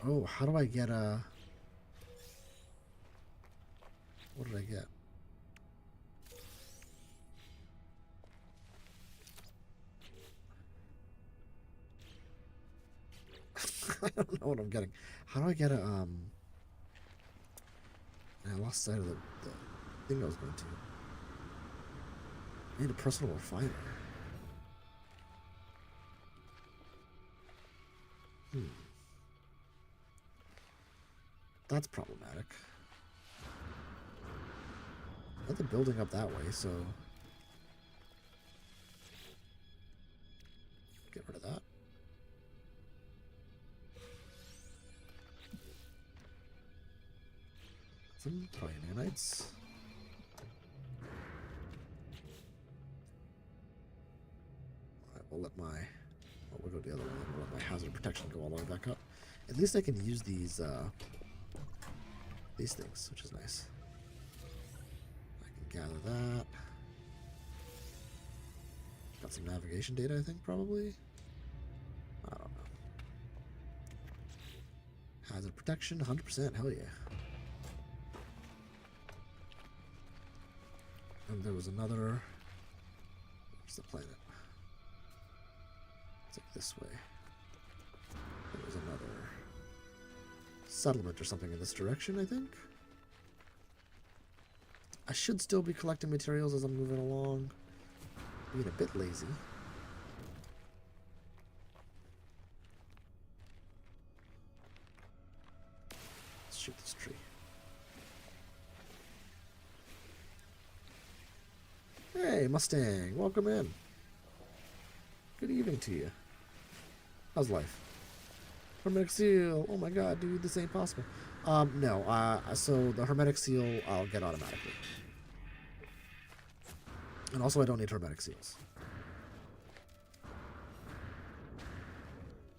Oh, how do I get a... What did I get? I don't know what I'm getting. How do I get a, I lost sight of the thing I was going to. I need a personal refiner. That's problematic. Let the building up that way, so... Get rid of that. Some probably nanites. Alright, we'll let my... Well, we'll go the other way. We'll let my hazard protection go all the way back up. At least I can use these things, which is nice. I can gather that. Got some navigation data, I think, probably. I don't know. Hazard protection, 100%, hell yeah. And there was another... Where's the planet? It's like this way. There was another settlement or something in this direction, I think. I should still be collecting materials as I'm moving along. Being a bit lazy. Let's shoot this tree. Hey, Mustang, welcome in. Good evening to you. How's life? Hermetic seal. Oh my god, dude, this ain't possible. No, so the hermetic seal I'll get automatically. And also I don't need hermetic seals.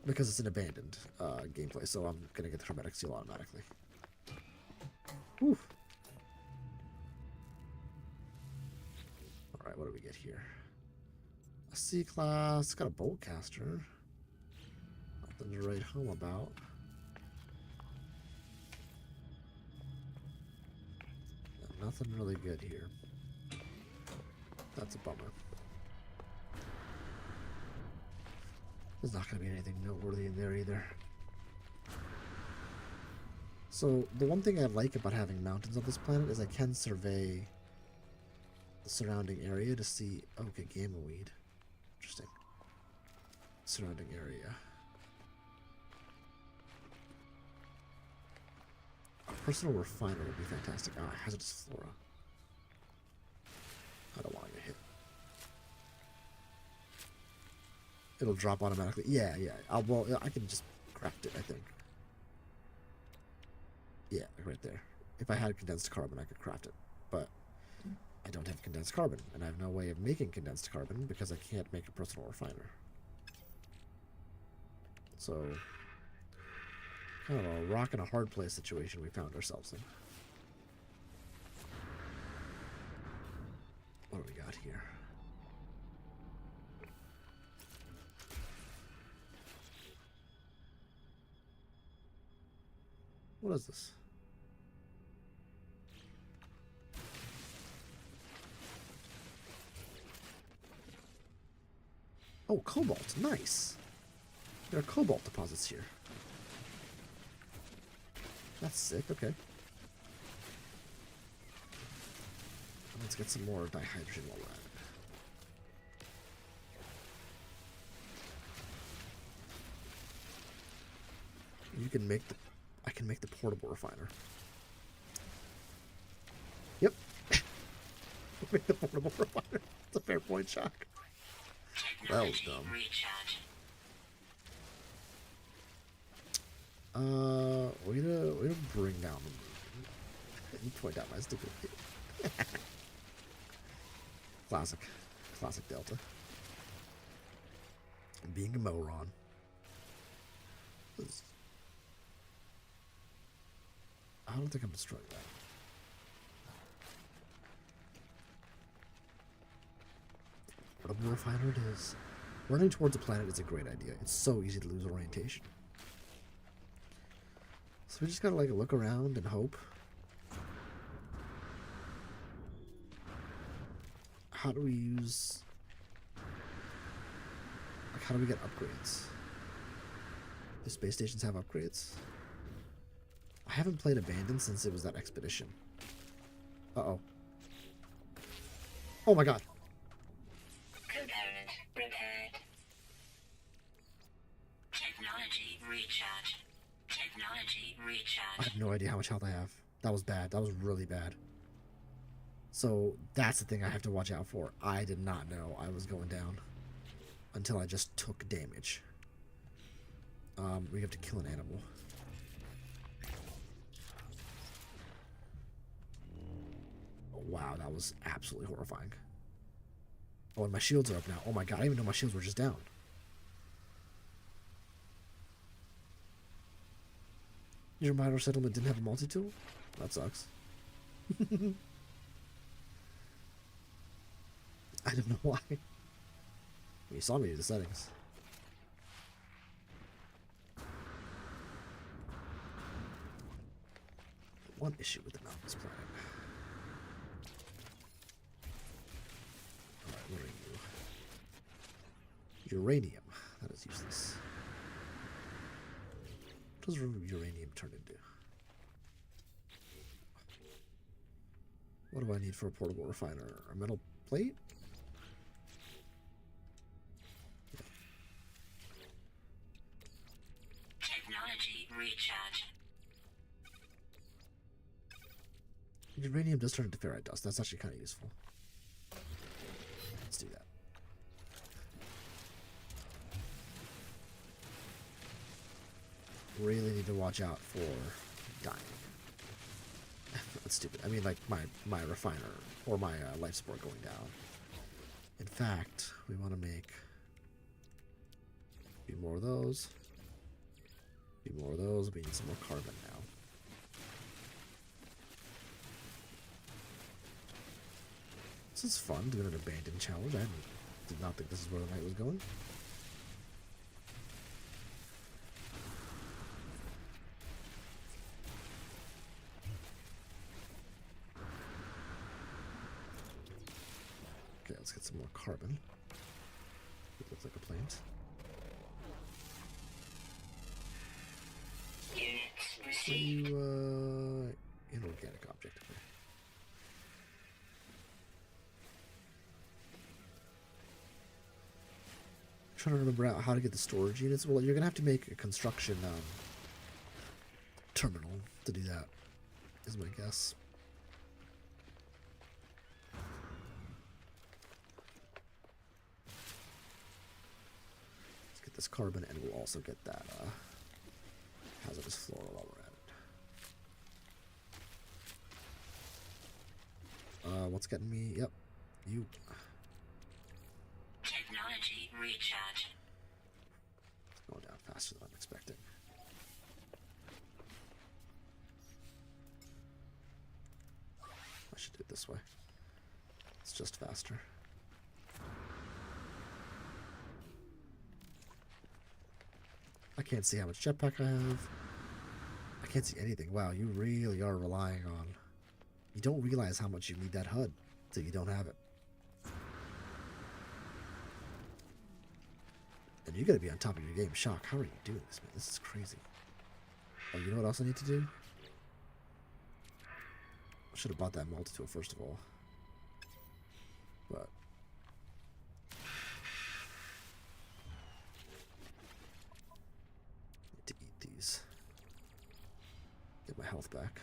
Because it's an abandoned gameplay, so I'm gonna get the hermetic seal automatically. Whew. Alright, what do we get here? A C-class, got a bolt caster. Nothing to write home about. Yeah, nothing really good here. That's a bummer. There's not going to be anything noteworthy in there either. So, the one thing I like about having mountains on this planet is I can survey the surrounding area to see... Okay, gamma weed. Interesting. Surrounding area. A personal refiner would be fantastic. Ah, hazardous flora. I don't want to get hit. It'll drop automatically. Yeah. Well, I can just craft it, I think. Yeah, right there. If I had condensed carbon, I could craft it. But I don't have condensed carbon, and I have no way of making condensed carbon because I can't make a personal refiner. So, kind of a rock and a hard place situation we found ourselves in. What do we got here? What is this? Oh, cobalt. Nice. There are cobalt deposits here. That's sick. Okay. Let's get some more dihydrogen while we're at it. You can make the... I can make the portable refiner. Yep. Make the portable refiner. It's a fair point, Shock. That was dumb. Way to bring down the moon. You point out my stupidity. Classic Delta. Being a moron. I don't think I'm destroying that. Portable refiner it is. Running towards a planet is a great idea. It's so easy to lose orientation. So we just gotta like look around and hope. How do we use... Like, how do we get upgrades? Do space stations have upgrades? I haven't played Abandoned since it was that expedition. Uh-oh. Oh my god. Component repaired. Technology recharge. Technology I recharge. have no idea how much health I have. That was bad. That was really bad. So that's the thing I have to watch out for. I did not know I was going down until I just took damage. We have to kill an animal. Oh, wow, that was absolutely horrifying. Oh, and my shields are up now. Oh my god, I didn't even know my shields were just down. Your minor settlement didn't have a multi-tool? That sucks. I don't know why. You saw me do the settings. One issue with the mountainous planet. Alright, where are you? Uranium. That is useless. What does uranium turn into? What do I need for a portable refiner? A metal plate? Technology recharge. Uranium does turn into ferrite dust. That's actually kind of useful. Let's do that. Really need to watch out for dying. That's stupid. I mean, like my refiner or my life support going down. In fact, we want to make a few more of those. A few more of those. We need some more carbon now. This is fun, doing an abandoned challenge. I did not think this is where the night was going. Okay, let's get some more carbon. It looks like a plant. Units Are received. you, inorganic object? Okay. Trying to remember out how to get the storage units. Well, you're gonna have to make a construction terminal to do that, is my guess. Let's get this carbon, and we'll also get that hazardous flora while we're at it. What's getting me? Yep, you. Technology recharge. It's going down faster than I'm expecting. I should do it this way. It's just faster. I can't see how much jetpack I have. I can't see anything. Wow, you really are relying on... You don't realize how much you need that HUD till you don't have it. And you gotta be on top of your game. Shock, how are you doing this, man? This is crazy. Oh, you know what else I need to do? I should have bought that multi-tool first of all. But... need to eat these. Get my health back.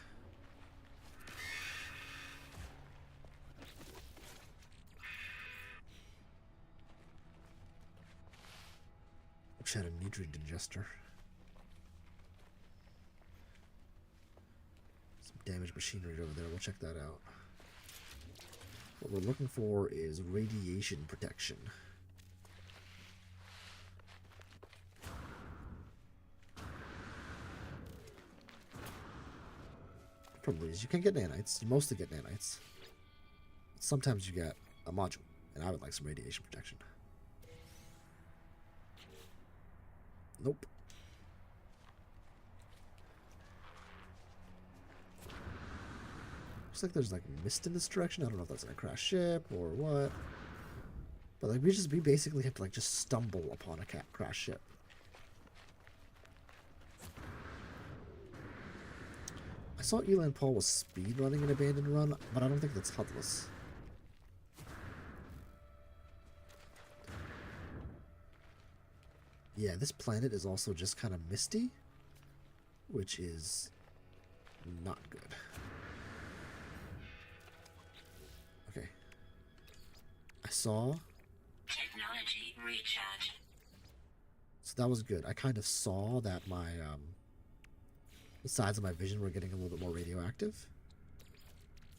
Wish I had a nutrient digester. Some damaged machinery over there. We'll check that out. What we're looking for is radiation protection. from these. You can get nanites. You mostly get nanites. Sometimes you get a module, and I would like some radiation protection. Nope. Looks like there's like mist in this direction. I don't know if that's gonna crash ship or what. But like we basically have to like just stumble upon a crash ship. I saw Elan Paul was speed running an abandoned run, but I don't think that's HUDless. Yeah, this planet is also just kind of misty, which is not good. Okay. I saw. Technology recharge. So that was good. I kind of saw that my the sides of my vision were getting a little bit more radioactive,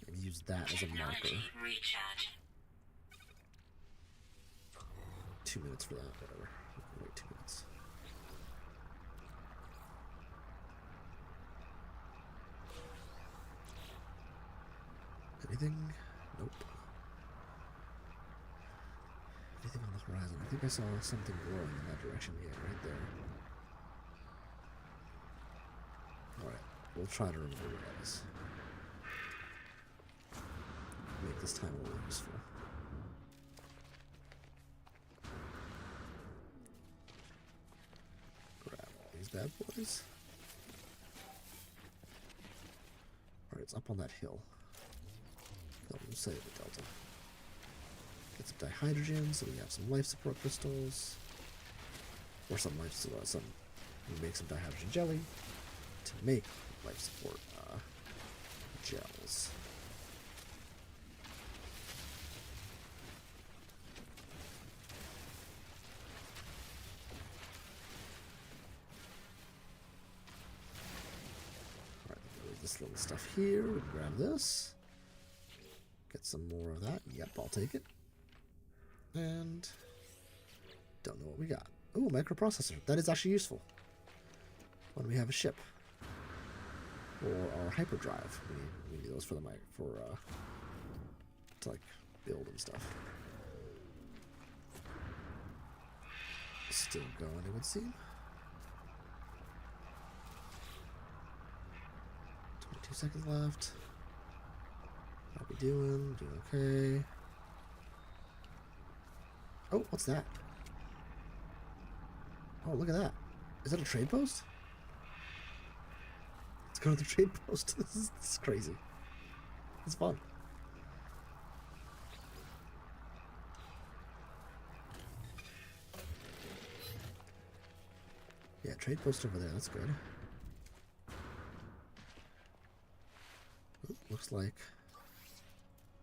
and used that as a marker. Technology recharge. 2 minutes for that, whatever. Wait 2 minutes. Anything? Nope. Anything on the horizon? I think I saw something glowing in that direction. Yeah, right there. Alright, we'll try to remember what that is. Make this time a little useful. Grab all these bad boys. Alright, it's up on that hill. We'll save it, Delta. Get some dihydrogen so we have some life support crystals. Or some life we make some dihydrogen jelly to make life support gels. Alright, there's this little stuff here. We'll grab this. Get some more of that. Yep, I'll take it. And don't know what we got. Ooh, microprocessor. That is actually useful when we have a ship or our hyperdrive. We need those for the to like build and stuff. Still going, it would seem. 22 seconds left. How we doing? Doing okay. Oh, what's that? Oh, look at that. Is that a trade post? Let's go to the trade post. This is crazy. It's fun. Yeah, trade post over there. That's good. Ooh, looks like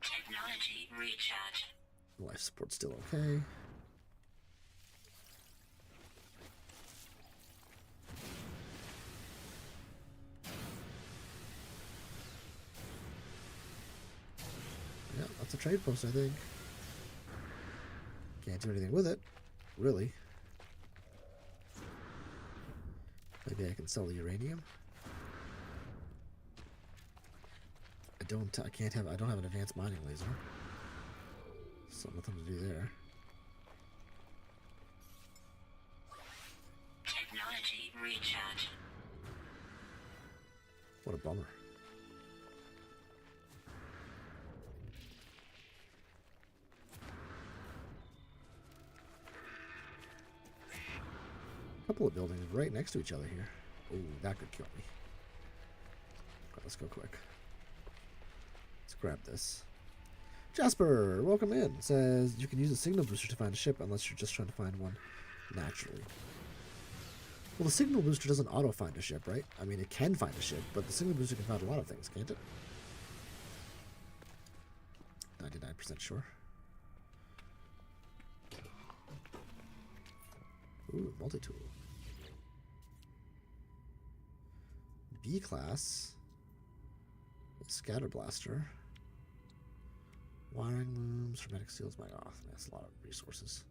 Technology recharge. life support's still okay. Yeah, that's a trade post, I think. Can't do anything with it, really. Maybe I can sell the uranium. I don't have an advanced mining laser. So nothing to do there. Technology recharge. What a bummer. A couple of buildings right next to each other here. Ooh, that could kill me. Okay, let's go quick. Let's grab this. Jasper, welcome in. It says you can use a signal booster to find a ship unless you're just trying to find one naturally. Well, the signal booster doesn't auto-find a ship, right? I mean, it can find a ship, but the signal booster can find a lot of things, can't it? 99% sure. Ooh, multi-tool. B-class. Scatter blaster. Wiring looms, hermetic seals. My God, that's a lot of resources.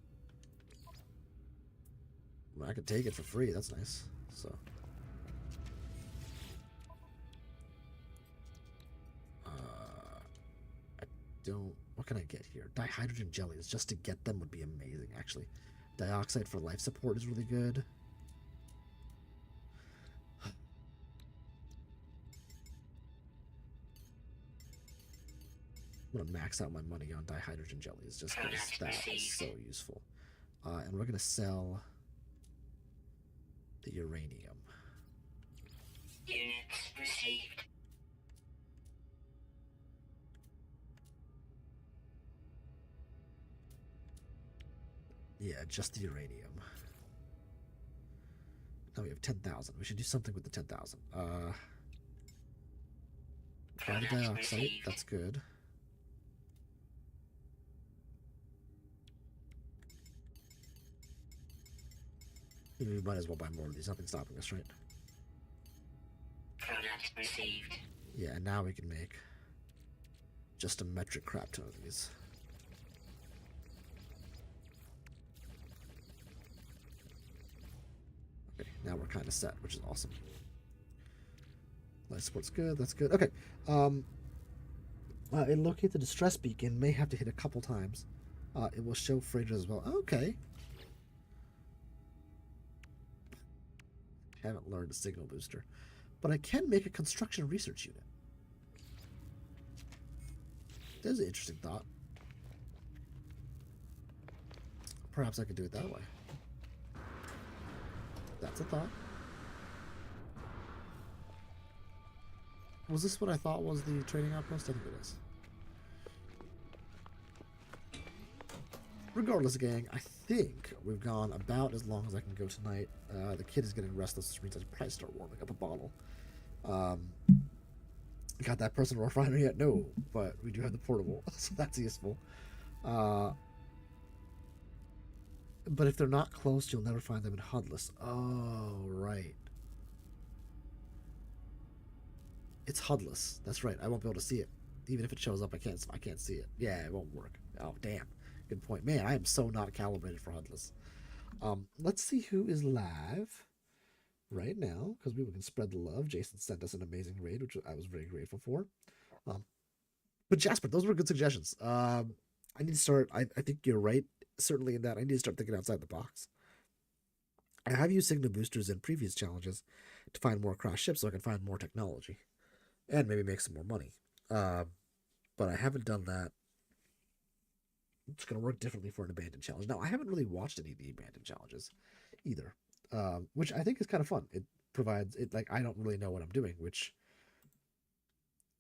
Well, I could take it for free. That's nice. So, don't... What can I get here? Dihydrogen jellies. Just to get them would be amazing, actually. Dioxide for life support is really good. I'm going to max out my money on dihydrogen jellies just because that is so useful. And we're going to sell the uranium. Units received. Yeah, just the uranium. Now we have 10,000. We should do something with the 10,000. Buy the dioxide. That's good. We might as well buy more of these. Nothing's stopping us, right? Product received. Yeah, and now we can make just a metric crap ton of these. Okay, now we're kind of set, which is awesome. Life support's good. That's good. Okay. It locate the distress beacon. May have to hit a couple times. It will show freighters as well. Okay. Haven't learned a signal booster, but I can make a construction research unit. There's an interesting thought. Perhaps I could do it that way. That's a thought. Was this what I thought was the trading outpost? I think it is. Regardless, gang, I think we've gone about as long as I can go tonight. The kid is getting restless, which means I should probably start warming up a bottle. Got that personal refinery yet? No, but we do have the portable, so that's useful. But if they're not close, you'll never find them in HUDless. Oh, right. It's HUDless. That's right. I won't be able to see it. Even if it shows up, I can't see it. Yeah, it won't work. Oh, damn. Good point. Man, I am so not calibrated for HUDless. Let's see who is live right now, because we can spread the love. Jason sent us an amazing raid, which I was very grateful for. But Jasper, those were good suggestions. I need to start. I think you're right, certainly in that. I need to start thinking outside the box. I have used signal boosters in previous challenges to find more crash ships so I can find more technology and maybe make some more money. But I haven't done that. It's going to work differently for an abandoned challenge. Now, I haven't really watched any of the abandoned challenges either, which I think is kind of fun. It provides it, like, I don't really know what I'm doing, which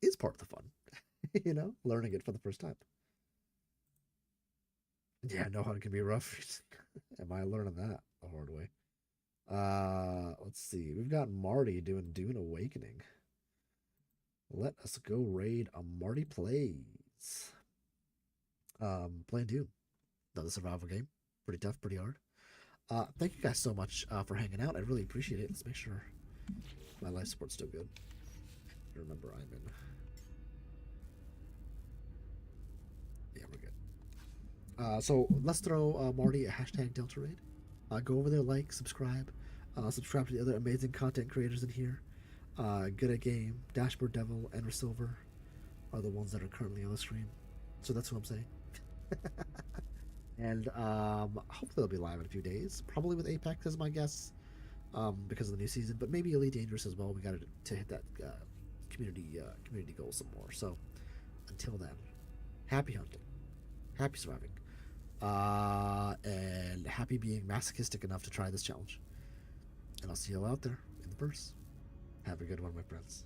is part of the fun, you know, learning it for the first time. Yeah, know how it can be rough. Am I learning that the hard way? Let's see. We've got Marty doing Dune Awakening. Let us go raid a Marty Plays. Playing Dune. Another survival game. Pretty tough, pretty hard. Thank you guys so much for hanging out. I really appreciate it. Let's make sure my life support's still good. Remember, I'm in. Yeah, we're good. So let's throw Marty a hashtag Delta Raid. Go over there, like, subscribe. Subscribe to the other amazing content creators in here. Good at Game, Dashboard Devil, and Silver are the ones that are currently on the screen. So that's what I'm saying. And hopefully they'll be live in a few days. Probably with Apex as my guess, because of the new season. But maybe Elite Dangerous as well. We got to hit that community goal some more. So until then, happy hunting, happy surviving, and happy being masochistic enough to try this challenge. And I'll see you all out there in the verse. Have a good one, my friends.